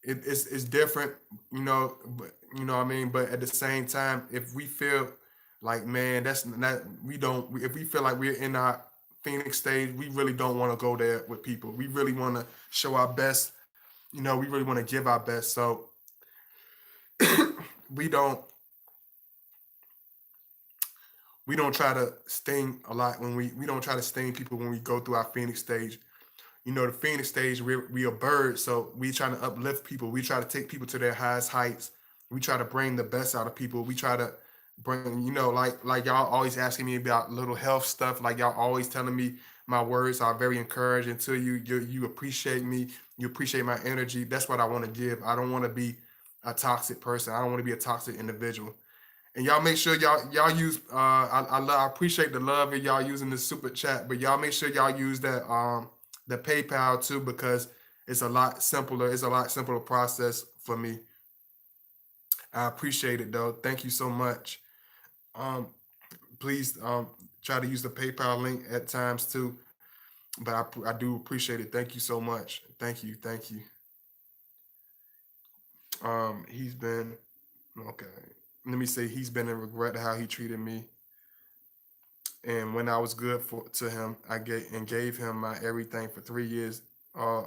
It's different, but you know what I mean. But at the same time, if we feel like man, that's not we don't. If we feel like we're in our Phoenix stage, we really don't want to go there with people. We really want to show our best. We really want to give our best. So we don't we don't try to sting a lot when we don't try to sting people when we go through our Phoenix stage. The Phoenix stage, we are birds, so we try to uplift people. We try to take people to their highest heights. We try to bring the best out of people. We try to bring, like y'all always asking me about little health stuff. Like y'all always telling me my words are very encouraging to you. You appreciate me. You appreciate my energy. That's what I want to give. I don't want to be a toxic person. I don't want to be a toxic individual. And y'all make sure y'all use I appreciate the love of y'all using the super chat, but y'all make sure y'all use that the PayPal too because it's a lot simpler. It's a lot simpler process for me. I appreciate it though. Thank you so much. Um, please try to use the PayPal link at times too. But I do appreciate it. Thank you so much. Thank you. He's been okay. Let me say he's been in regret how he treated me. And when I was good to him, I gave him my everything for 3 years. Uh,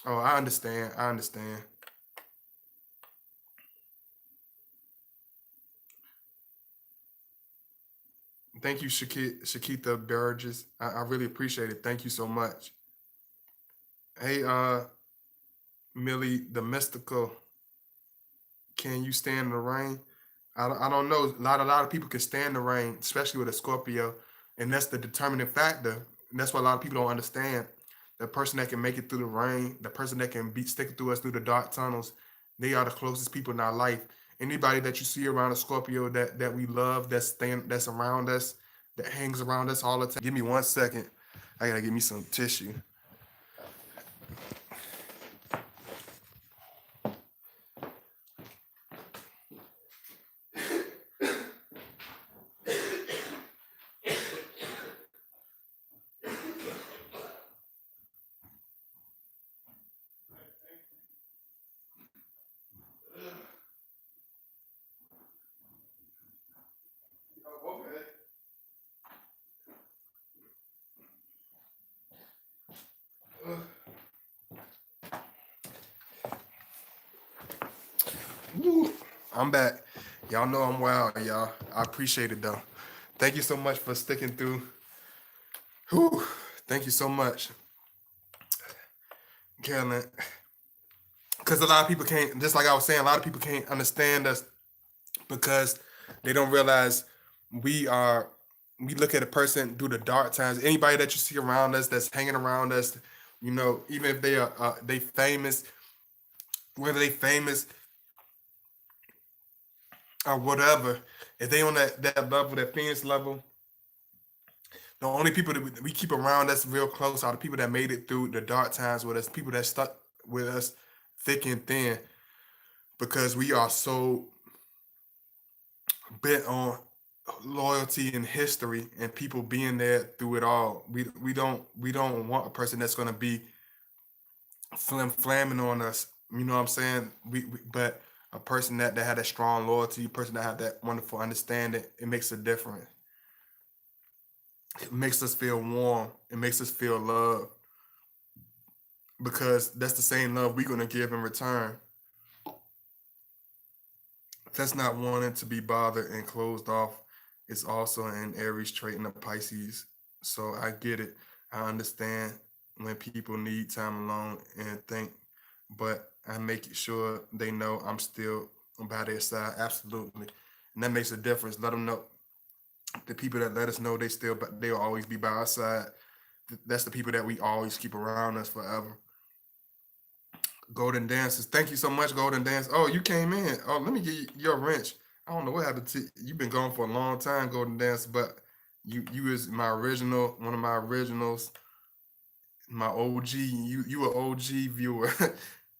oh, I understand. I understand. Thank you, Shakita Burgess. I really appreciate it. Thank you so much. Hey, Millie, the mystical. Can you stand the rain? I don't know. A lot of people can stand the rain, especially with a Scorpio, and that's the determining factor. And that's what a lot of people don't understand. The person that can make it through the rain, the person that can be sticking through us through the dark tunnels, they are the closest people in our life. Anybody that you see around a Scorpio that we love, that's around us, that hangs around us all the time. Give me 1 second. I gotta give me some tissue. Woo. I'm back. Y'all know I'm wild, y'all. I appreciate it though. Thank you so much for sticking through. Whew. Thank you so much, Carolyn. Because a lot of people can't, just like I was saying, a lot of people can't understand us because they don't realize we are. We look at a person through the dark times. Anybody that you see around us, that's hanging around us, even if they famous, whether they famous or whatever, if they on that level, that famous level, the only people that we keep around us real close are the people that made it through the dark times with us, people that stuck with us thick and thin, because we are so bent on loyalty and history and people being there through it all. We don't want a person that's gonna be flamming on us. You know what I'm saying? But a person that had a strong loyalty, a person that had that wonderful understanding, it makes a difference. It makes us feel warm. It makes us feel love because that's the same love we're gonna give in return. That's not wanting to be bothered and closed off. It's also an Aries trait in the Pisces. So I get it. I understand when people need time alone and think, but I make it sure they know I'm still by their side. Absolutely. and that makes a difference. Let them know, the people that let us know they'll always be by our side. That's the people that we always keep around us forever. Golden Dancers, thank you so much, Golden Dance. Oh, you came in. Oh, let me get you your wrench. I don't know what happened to you. You've been gone for a long time, Golden Dance, but you is my original, one of my originals, my OG. You a OG viewer.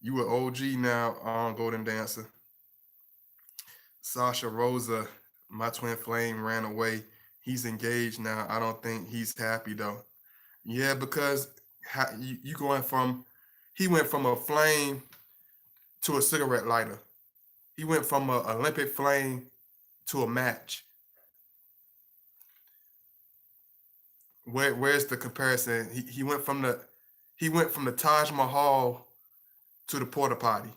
You a OG now on Golden Dancer. Sasha Rosa, my twin flame ran away. He's engaged now. I don't think he's happy though. Yeah, because you going from, he went from a flame to a cigarette lighter. He went from an Olympic flame to a match. Where's the comparison? He went from the Taj Mahal to the porta potty.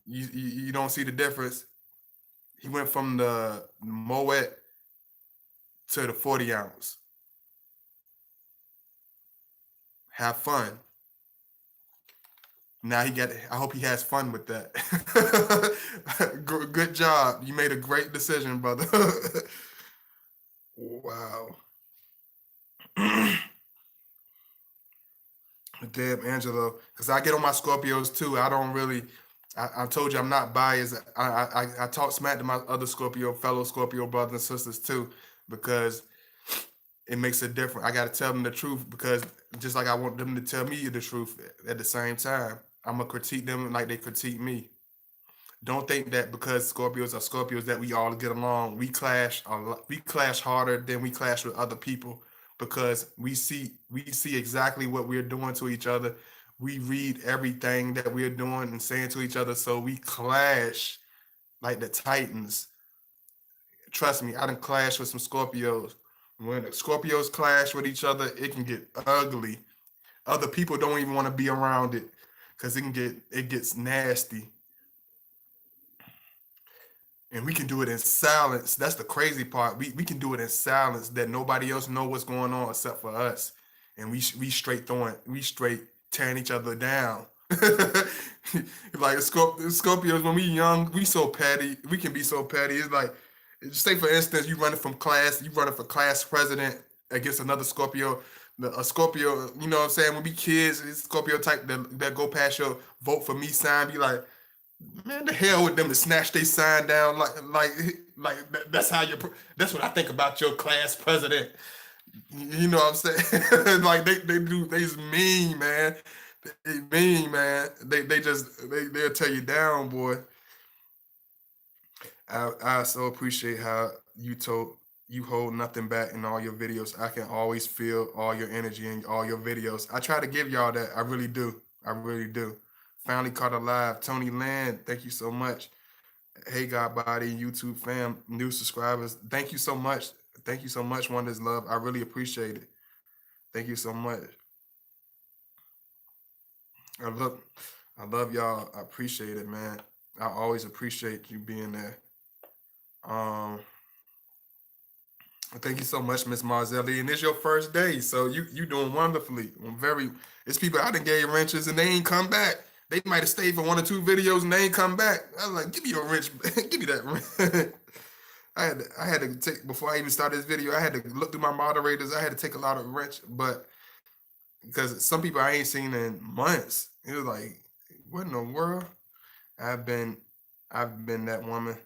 You don't see the difference. He went from the Moet to the 40 ounce. Have fun. Now he got. I hope he has fun with that. Good job. You made a great decision, brother. Wow. Damn, Angelo. Because I get on my Scorpios too. I don't really. I told you I'm not biased. I talk smack to my other Scorpio, fellow Scorpio brothers and sisters too, because it makes a difference. I got to tell them the truth, because just like I want them to tell me the truth at the same time, I'm gonna critique them like they critique me. Don't think that because Scorpios are Scorpios that we all get along. We clash a lot. We clash harder than we clash with other people, because we see exactly what we're doing to each other. We read everything that we're doing and saying to each other, so we clash like the Titans. Trust me, I done clashed with some Scorpios. When the Scorpios clash with each other, it can get ugly. Other people don't even want to be around it, because it gets nasty. And we can do it in silence. That's the crazy part. We can do it in silence, that nobody else know what's going on except for us. And we straight throwing, we straight tearing each other down. Like Scorpios, when we young, we so petty. We can be so petty. It's like, say for instance, you running for class president against another Scorpio. A Scorpio, you know what I'm saying? When we kids, it's Scorpio type that go past your vote for me sign, be like, man, the hell with them to snatch they sign down, that's how you. That's what I think about your class president. You know what I'm saying? Like they just mean, man. They mean, man. They'll tear you down, boy. I so appreciate how you hold nothing back in all your videos. I can always feel all your energy in all your videos. I try to give y'all that. I really do. I really do. Finally caught alive. Tony Land, thank you so much. Hey God Body, YouTube fam, new subscribers. Thank you so much. Thank you so much, Wonders Love. I really appreciate it. Thank you so much. I love I love y'all. I appreciate it, man. I always appreciate you being there. Um Thank you so much, Miss Marzelli. And it's your first day, so you doing wonderfully. I'm very. It's people I done gave wrenches and they ain't come back. They might have stayed for one or two videos and they ain't come back. I was like, give me your wrench, give me that wrench. I had to take, before I even started this video. I had to look through my moderators. I had to take a lot of wrench, but because some people I ain't seen in months, it was like, what in the world? I've been I've been that woman,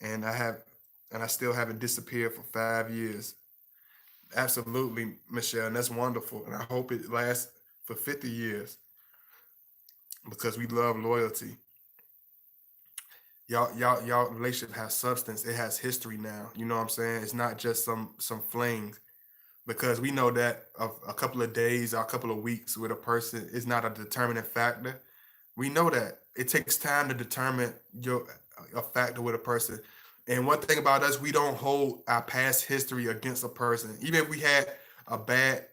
and I still haven't disappeared for 5 years. Absolutely, Michelle, and that's wonderful. And I hope it lasts for 50 years, because we love loyalty. Y'all relationship has substance. It has history now. You know what I'm saying? It's not just some flings, because we know that a couple of days or a couple of weeks with a person is not a determining factor. We know that it takes time to determine your a factor with a person. And one thing about us, we don't hold our past history against a person. Even if we had a bad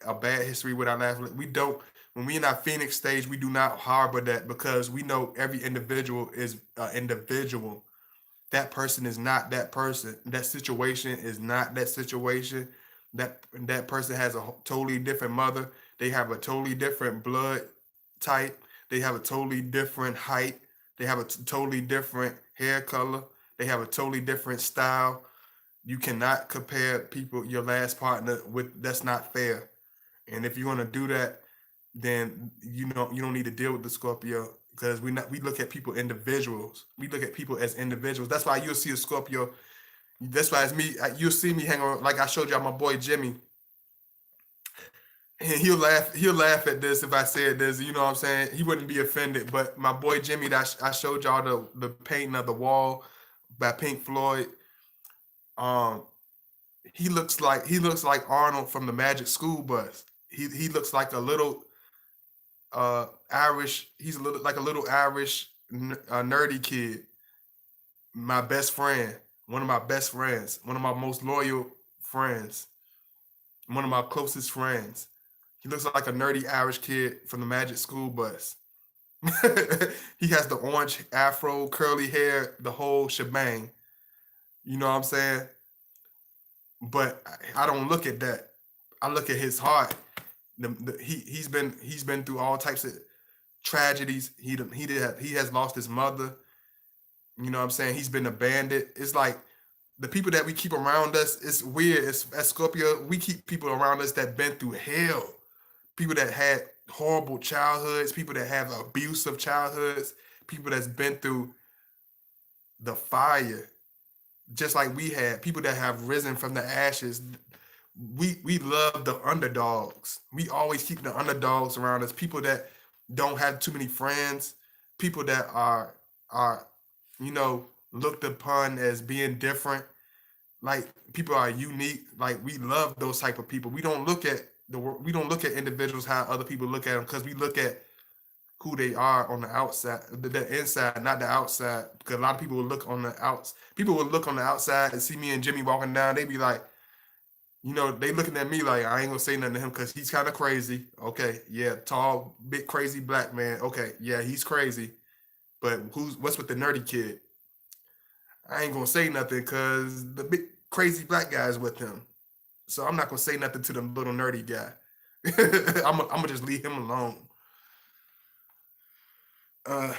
history with our last, we don't. When we in our Phoenix stage, we do not harbor that, because we know every individual is an individual. That person is not that person. That situation is not that situation. That person has a totally different mother. They have a totally different blood type. They have a totally different height. They have a totally different hair color. They have a totally different style. You cannot compare people, your last partner with, that's not fair. And if you're gonna do that, then you don't need to deal with the Scorpio, because we look at people individuals. We look at people as individuals. That's why you'll see a Scorpio. That's why it's me. You'll see me hang on, like I showed y'all my boy Jimmy. And he'll laugh. He'll laugh at this if I said this. You know what I'm saying? He wouldn't be offended. But my boy Jimmy, that I showed y'all the painting of the wall by Pink Floyd. Um, he looks like Arnold from the Magic School Bus. He looks like a little Irish. He's a little like a little Irish nerdy kid. My best friend, one of my best friends, one of my most loyal friends, one of my closest friends. He looks like a nerdy Irish kid from the Magic School Bus. He has the orange afro, curly hair, the whole shebang. You know what I'm saying? But I don't look at that. I look at his heart. He's been through all types of tragedies. He has lost his mother. You know what I'm saying? He's been abandoned. It's like the people that we keep around us. It's weird. It's, as Scorpio, we keep people around us that been through hell. People that had horrible childhoods. People that have abusive childhoods. People that's been through the fire, just like we had. People that have risen from the ashes. We love the underdogs. We always keep the underdogs around us. People that don't have too many friends. People that are looked upon as being different. Like people are unique. Like we love those type of people. We don't look at individuals how other people look at them, because we look at who they are on the outside, the inside, not the outside. Because a lot of people will look on the outs. People will look on the outside and see me and Jimmy walking down. They be like, they looking at me like I ain't gonna say nothing to him because he's kind of crazy. Okay, yeah, tall, big, crazy black man. Okay, yeah, he's crazy. But what's with the nerdy kid? I ain't gonna say nothing because the big crazy black guy is with him. So I'm not gonna say nothing to the little nerdy guy. I'm gonna just leave him alone. Uh,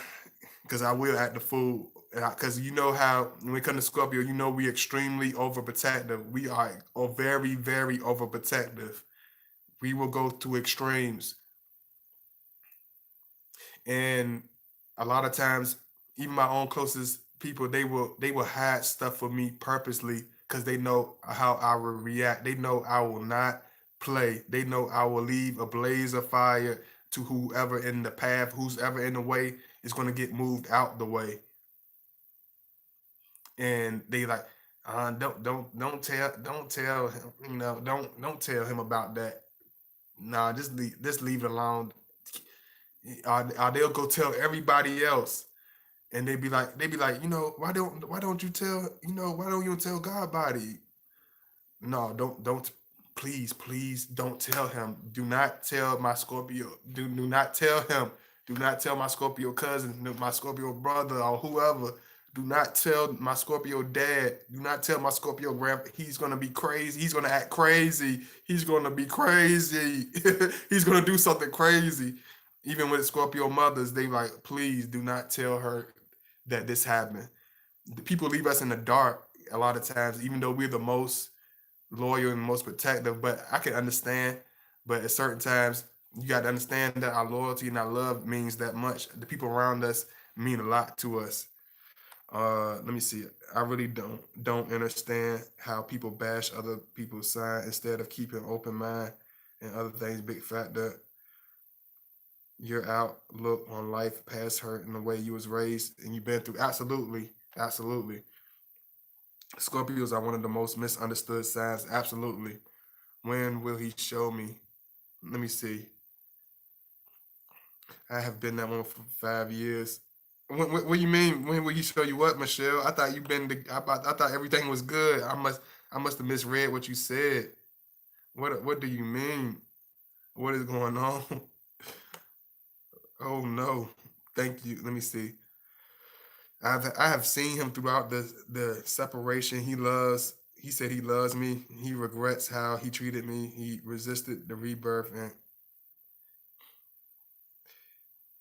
because I will act the fool. Because you know how when it comes to Scorpio, we extremely overprotective. We are very, very overprotective. We will go to extremes, and a lot of times, even my own closest people, they will hide stuff from me purposely because they know how I will react. They know I will not play. They know I will leave a blaze of fire to whoever in the path, who's ever in the way is going to get moved out the way. And they like, don't tell him, don't tell him about that. Nah, just leave it alone. Or they'll go tell everybody else, and they be like, why don't you tell, why don't you tell God about it? No, don't. Please don't tell him. Do not tell my Scorpio. Do not tell him. Do not tell my Scorpio cousin, my Scorpio brother, or whoever. Do not tell my Scorpio dad. Do not tell my Scorpio grandpa. He's gonna be crazy. He's gonna act crazy. He's gonna be crazy. He's gonna do something crazy. Even with Scorpio mothers, they like, please do not tell her that this happened. The people leave us in the dark a lot of times, even though we're the most loyal and most protective. But I can understand. But at certain times, you got to understand that our loyalty and our love means that much. The people around us mean a lot to us. Let me see. I really don't understand how people bash other people's sign instead of keeping open mind and other things. Big factor. Your outlook on life, past hurt, and the way you was raised and you've been through. Absolutely, absolutely. Scorpios are one of the most misunderstood signs. Absolutely. When will he show me? Let me see. I have been that one for 5 years. What do you mean? When will he show you what, Michelle? I thought I thought everything was good. I must have misread what you said. What do you mean? What is going on? Oh no. Thank you. Let me see. I have seen him throughout the separation. He said he loves me. He regrets how he treated me. He resisted the rebirth,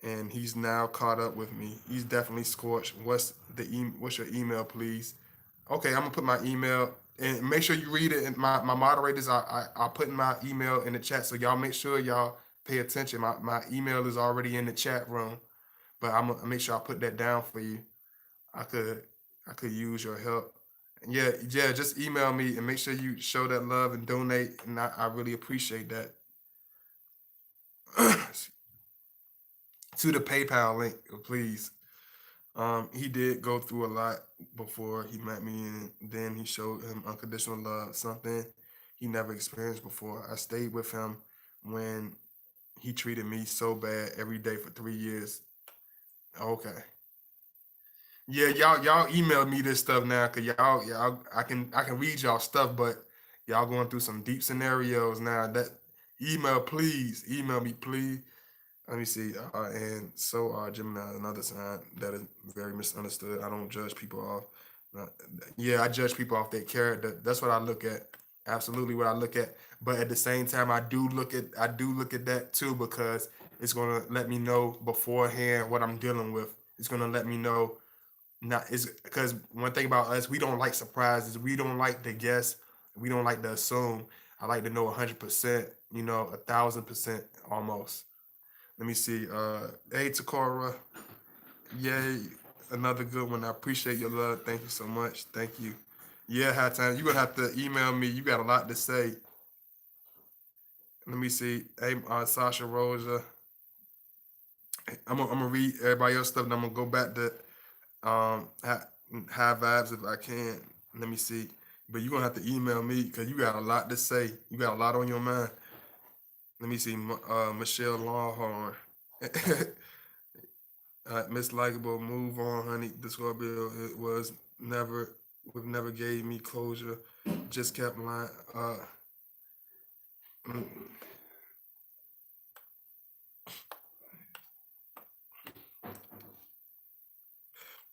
and he's now caught up with me. He's definitely scorched. What's your email, please? Okay, I'm gonna put my email and make sure you read it. And my moderators, I put in my email in the chat, so y'all make sure y'all pay attention. My email is already in the chat room, but I'm gonna make sure I put that down for you. I could I could use your help. Yeah, yeah, just email me and make sure you show that love and donate, and I really appreciate that. To the PayPal link, please. He did go through a lot before he met me, and then he showed him unconditional love, something he never experienced before. I stayed with him when he treated me so bad every day for 3 years. Okay. Yeah, y'all emailed me this stuff now, cause y'all I can read y'all stuff, but y'all going through some deep scenarios now. That email me please. Let me see. And so Gemini, another sign that is very misunderstood. I don't judge people off. uh, yeah, I judge people off their character. That's what I look at. Absolutely, what I look at. But at the same time, I do look at that too, because it's gonna let me know beforehand what I'm dealing with. It's gonna let me know. Not is because one thing about us, we don't like surprises. We don't like to guess. We don't like to assume. I like to know 100%. 1,000% almost. Let me see. Hey Takora, yay, another good one. I appreciate your love. Thank you so much. Thank you. Yeah, high time. You gonna have to email me. You got a lot to say. Let me see. Hey, Sasha Rosa. I'm gonna read everybody else stuff. And I'm gonna go back to high vibes if I can. Let me see. But you're gonna have to email me because you got a lot to say. You got a lot on your mind. Let me see. Michelle Longhorn. Miss Likeable, move on, honey. The Scorpio, it was never, never gave me closure. Just kept lying. Mm,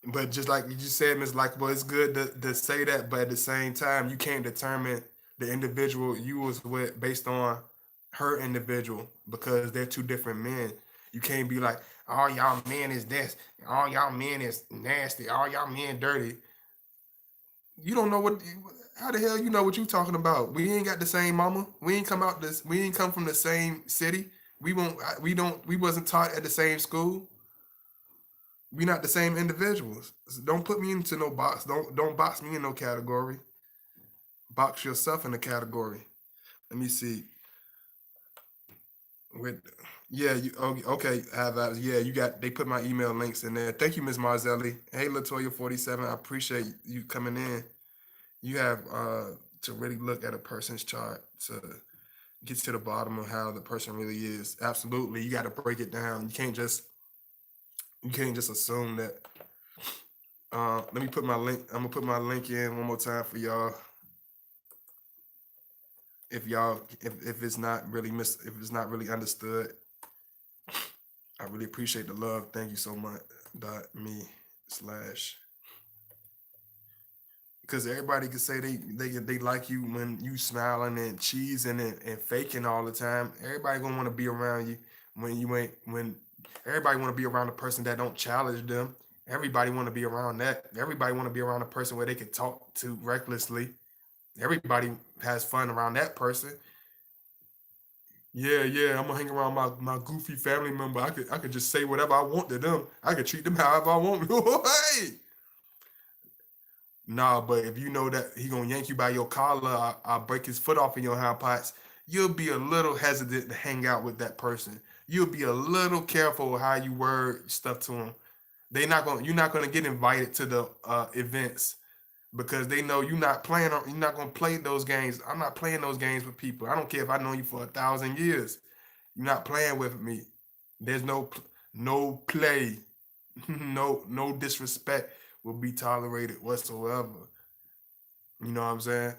but just like you just said, Miss Likeable, it's good to say that, but at the same time, you can't determine the individual you was with based on her individual, because they're two different men. You can't be like, all y'all men is this, all y'all men is nasty, all y'all men dirty. You don't know what. How the hell you know what you talking about? We ain't got the same mama. We ain't come out this. We ain't come from the same city. We won't. We don't. We wasn't taught at the same school. We not the same individuals. So don't put me into no box. Don't box me in no category. Box yourself in a category. Let me see. With yeah, you okay? Have yeah, you got. They put my email links in there. Thank you, Miss Marzelli. Hey, Latoya 47. I appreciate you coming in. You have to really look at a person's chart to get to the bottom of how the person really is. Absolutely, you got to break it down. You can't just assume that. Let me put my link. I'm gonna put my link in one more time for y'all. If it's not really if it's not really understood, I really appreciate the love. Thank you so much. Me slash because everybody can say they like you when you smiling and cheesing and faking all the time. Everybody gonna want to be around you when you ain't when everybody want to be around a person that don't challenge them. Everybody want to be around that. Everybody want to be around a person where they can talk to recklessly. Everybody has fun around that person. Yeah, yeah, I'm gonna hang around my goofy family member. I could just say whatever I want to them. I could treat them however I want. Hey, nah, but if you know that he gonna yank you by your collar, I'll break his foot off in your hind parts. You'll be a little hesitant to hang out with that person. You'll be a little careful with how you word stuff to them. They not gonna You're not gonna get invited to the events because they know you're not gonna play those games. I'm not playing those games with people. I don't care if I know you for 1,000 years. You're not playing with me. There's no play, no disrespect will be tolerated whatsoever. You know what I'm saying?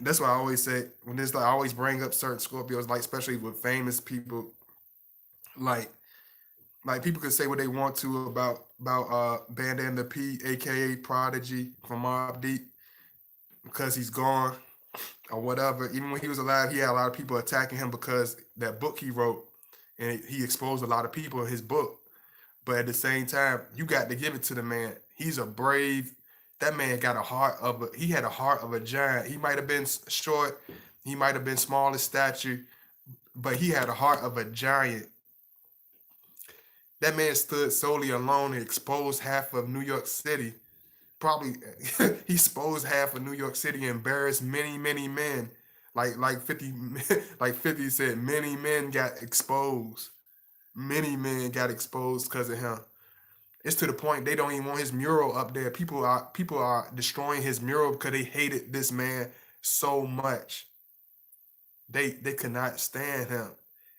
That's why I always say when this like I always bring up certain Scorpios, like especially with famous people, like people can say what they want to about Bandana P, aka Prodigy from Mob Deep. because he's gone or whatever. Even when he was alive, he had a lot of people attacking him because that book he wrote, and he exposed a lot of people in his book. But at the same time, you got to give it to the man. He's a brave. That man got a heart of a. He had a heart of a giant. He might have been short. He might have been small in stature, but he had a heart of a giant. That man stood solely alone and exposed half of New York City. Probably he exposed half of New York City and embarrassed many, many men. Like 50 like 50 said, many men got exposed. Many men got exposed because of him. It's to the point they don't even want his mural up there. People are destroying his mural because they hated this man so much. They could not stand him.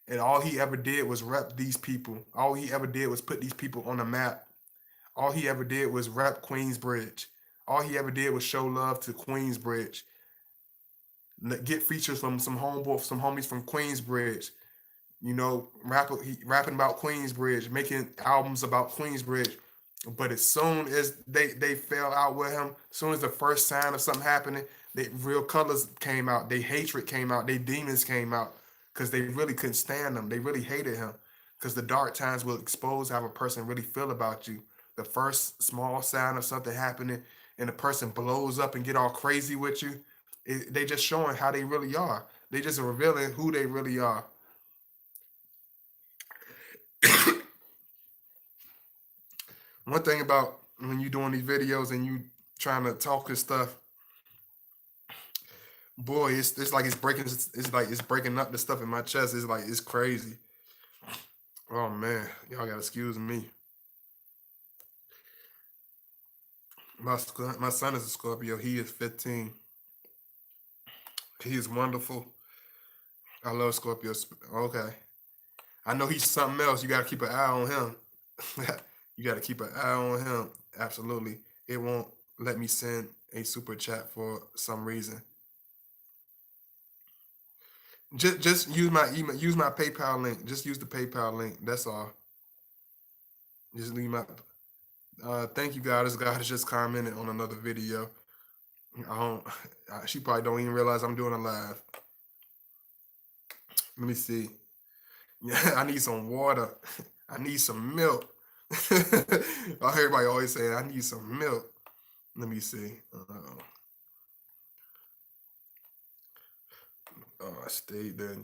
And all he ever did was rep these people. All he ever did was put these people on the map. All he ever did was rep Queensbridge. All he ever did was show love to Queensbridge. Get features from some homies from Queensbridge. Rapping about Queensbridge, making albums about Queensbridge. But as soon as they fell out with him, as soon as the first sign of something happening, they real colors came out, they hatred came out, they demons came out, because they really couldn't stand him. They really hated him, because the dark times will expose how a person really feel about you. The first small sign of something happening, and the person blows up and get all crazy with you, they just showing how they really are. They just revealing who they really are. One thing about when you doing these videos and you trying to talk this stuff, boy, it's like it's breaking up the stuff in my chest. It's like it's crazy. Oh man, y'all gotta excuse me. My son is a Scorpio. He is 15. He is wonderful. I love Scorpios. Okay, I know he's something else. You gotta keep an eye on him. You gotta keep an eye on him. Absolutely. It won't let me send a super chat for some reason. Just use my email. Use my PayPal link. Just use the PayPal link. That's all. Just leave my. Thank you, God. This guy has just commented on another video. I don't. She probably don't even realize I'm doing a live. Let me see. Yeah, I need some water. I need some milk. I hear everybody always saying I need some milk. Let me see. I stayed there.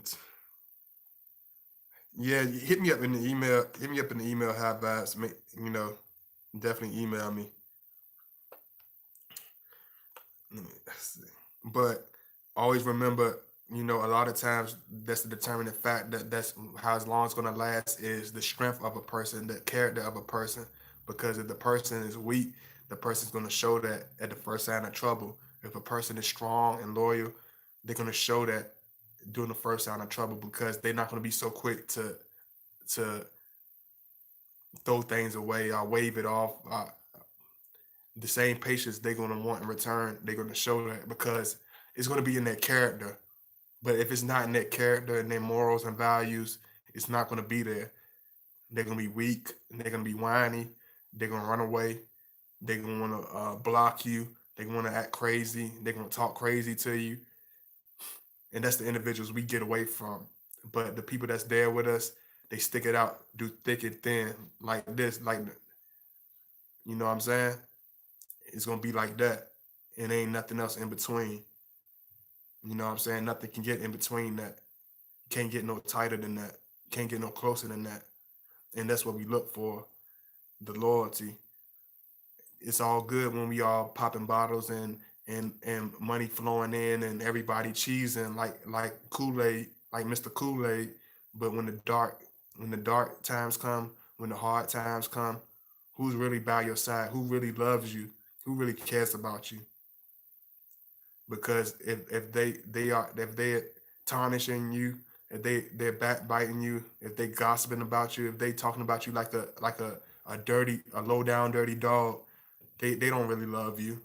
Yeah, hit me up in the email. Hit me up in the email. High vibes. Definitely email me. Let me see. But always remember, a lot of times that's the determining fact that's how as long it's gonna last is the strength of a person, the character of a person. Because if the person is weak, the person's gonna show that at the first sign of trouble. If a person is strong and loyal, they're gonna show that during the first sign of trouble because they're not gonna be so quick to throw things away or wave it off. The same patience they're gonna want in return, they're gonna show that because it's gonna be in their character. But if it's not in their character and their morals and values, it's not gonna be there. They're gonna be weak and they're gonna be whiny. They're gonna run away. They're gonna want to block you. They're gonna want to act crazy. They're gonna talk crazy to you, and that's the individuals we get away from. But the people that's there with us, they stick it out, do thick and thin, like this, like you know what I'm saying? It's gonna be like that. And ain't nothing else in between. You know what I'm saying? Nothing can get in between that. Can't get no tighter than that. Can't get no closer than that. And that's what we look for, the loyalty. It's all good when we all popping bottles and money flowing in and everybody cheesing like Kool-Aid, like Mr. Kool-Aid. But when the dark times come, when the hard times come, who's really by your side? Who really loves you? Who really cares about you? Because if they tarnishing you, if they're backbiting you, if they gossiping about you, if they talking about you like a low down dirty dog, they don't really love you.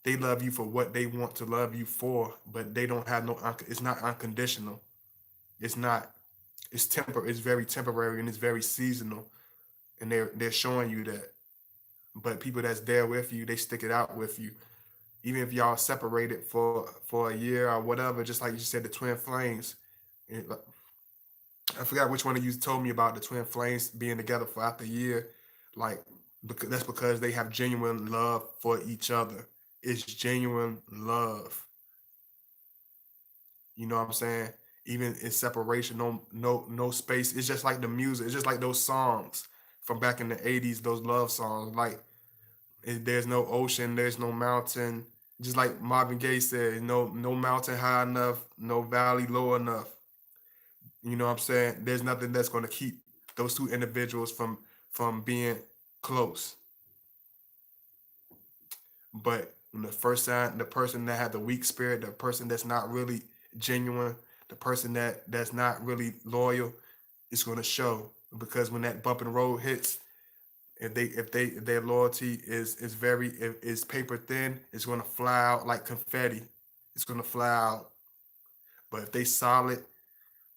They love you for what they want to love you for, but they don't have no. It's not unconditional. It's not. It's very temporary and it's very seasonal, and they're showing you that. But people that's there with you, they stick it out with you. even if y'all separated for a year or whatever, just like you said, the twin flames. I forgot which one of you told me about the twin flames being together for after a year. Like, because that's because they have genuine love for each other. It's genuine love. You know what I'm saying? Even in separation, no space. It's just like the music. It's just like those songs from back in the '80s. Those love songs. Like, there's no ocean. There's no mountain. Just like Marvin Gaye said, no mountain high enough, no valley low enough. You know what I'm saying? There's nothing that's going to keep those two individuals from being close. But when the first time, the person that had the weak spirit, the person that's not really genuine, the person that's not really loyal, it's going to show. Because when that bump in the road hits, if their loyalty is very is paper thin, it's going to fly out like confetti. It's going to fly out. But if they solid,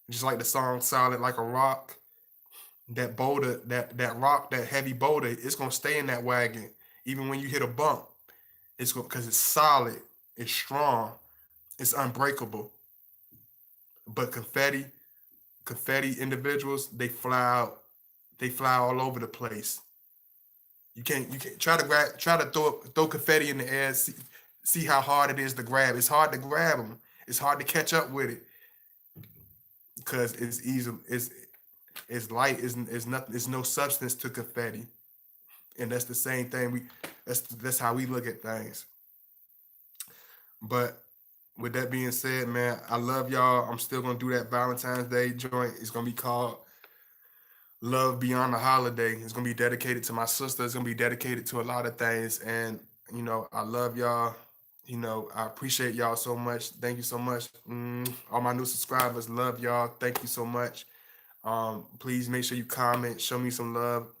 just like the song "Solid Like a Rock," that boulder, that rock, that heavy boulder, it's gonna stay in that wagon even when you hit a bump. It's going because it's solid, it's strong, it's unbreakable. But confetti individuals, they fly all over the place. You can't try to throw confetti in the air. See how hard it is to grab. It's hard to grab them. It's hard to catch up with it because it's easy. It's light. It's nothing. It's no substance to confetti, and that's the same thing. That's how we look at things. But with that being said, man, I love y'all. I'm still gonna do that Valentine's Day joint. It's gonna be called Love Beyond the Holiday. It's gonna be dedicated to my sister. It's gonna be dedicated to a lot of things. And I love y'all. I appreciate y'all so much. Thank you so much. All my new subscribers, love y'all. Thank you so much. Please make sure you comment, show me some love.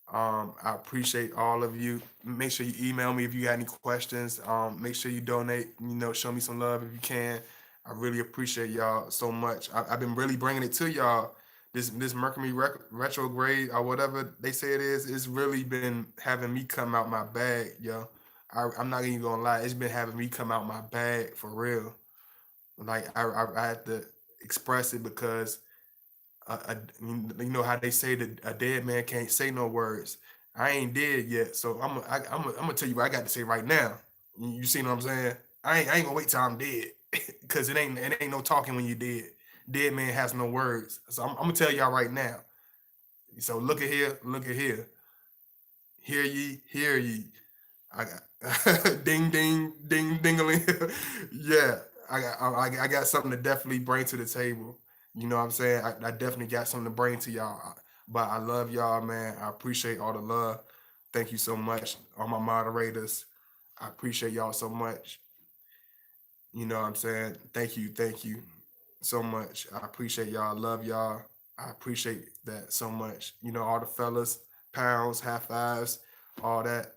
I appreciate all of you. Make sure you email me if you got any questions. Make sure you donate. Show me some love if you can. I really appreciate y'all so much. I've been really bringing it to y'all. This Mercury retrograde or whatever they say it is, it's really been having me come out my bag, yo. I'm not even gonna lie. It's been having me come out my bag for real. Like I had to express it because you know how they say that a dead man can't say no words. I ain't dead yet, so I'm gonna tell you what I got to say right now. You see what I'm saying? I ain't gonna wait till I'm dead, cause it ain't no talking when you're dead. Dead man has no words, so I'm gonna tell y'all right now. So look at here, hear ye. I got ding ding ding dingaling. Yeah, I got something to definitely bring to the table. You know what I'm saying? I definitely got something to bring to y'all. But I love y'all, man. I appreciate all the love. Thank you so much, all my moderators. I appreciate y'all so much. You know what I'm saying? Thank you so much. I appreciate y'all. Love y'all. I appreciate that so much. All the fellas, pounds, half fives, all that.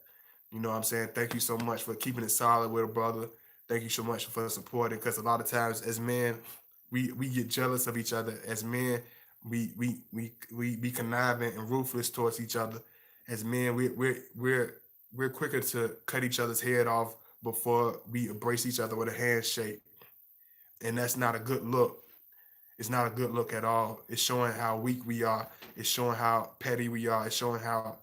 You know what I'm saying? Thank you so much for keeping it solid with a brother. Thank you so much for supporting. Because a lot of times as men, we get jealous of each other. As men, we be conniving and ruthless towards each other. As men, we're quicker to cut each other's head off before we embrace each other with a handshake. And that's not a good look. It's not a good look at all. It's showing how weak we are. It's showing how petty we are. It's showing how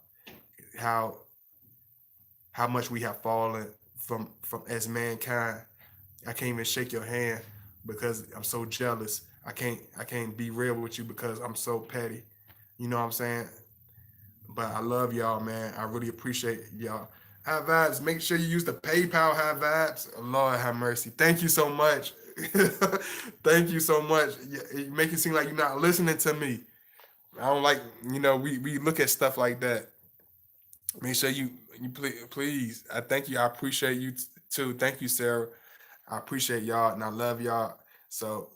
how much we have fallen from as mankind. I can't even shake your hand because I'm so jealous. I can't be real with you because I'm so petty. You know what I'm saying? But I love y'all, man. I really appreciate y'all. High vibes. Make sure you use the PayPal high vibes. Lord have mercy. Thank you so much. Thank you so much. You make it seem like you're not listening to me. I don't like, we look at stuff like that. Make sure you please. I thank you. I appreciate you too. Thank you, Sarah. I appreciate y'all and I love y'all. So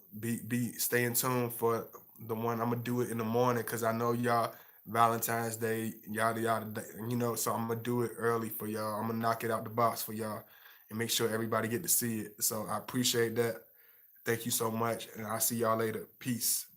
stay in tune for the one. I'm gonna do it in the morning because I know y'all Valentine's Day, yada yada. So I'm gonna do it early for y'all. I'm gonna knock it out the box for y'all and make sure everybody get to see it. So I appreciate that. Thank you so much, and I'll see y'all later. Peace.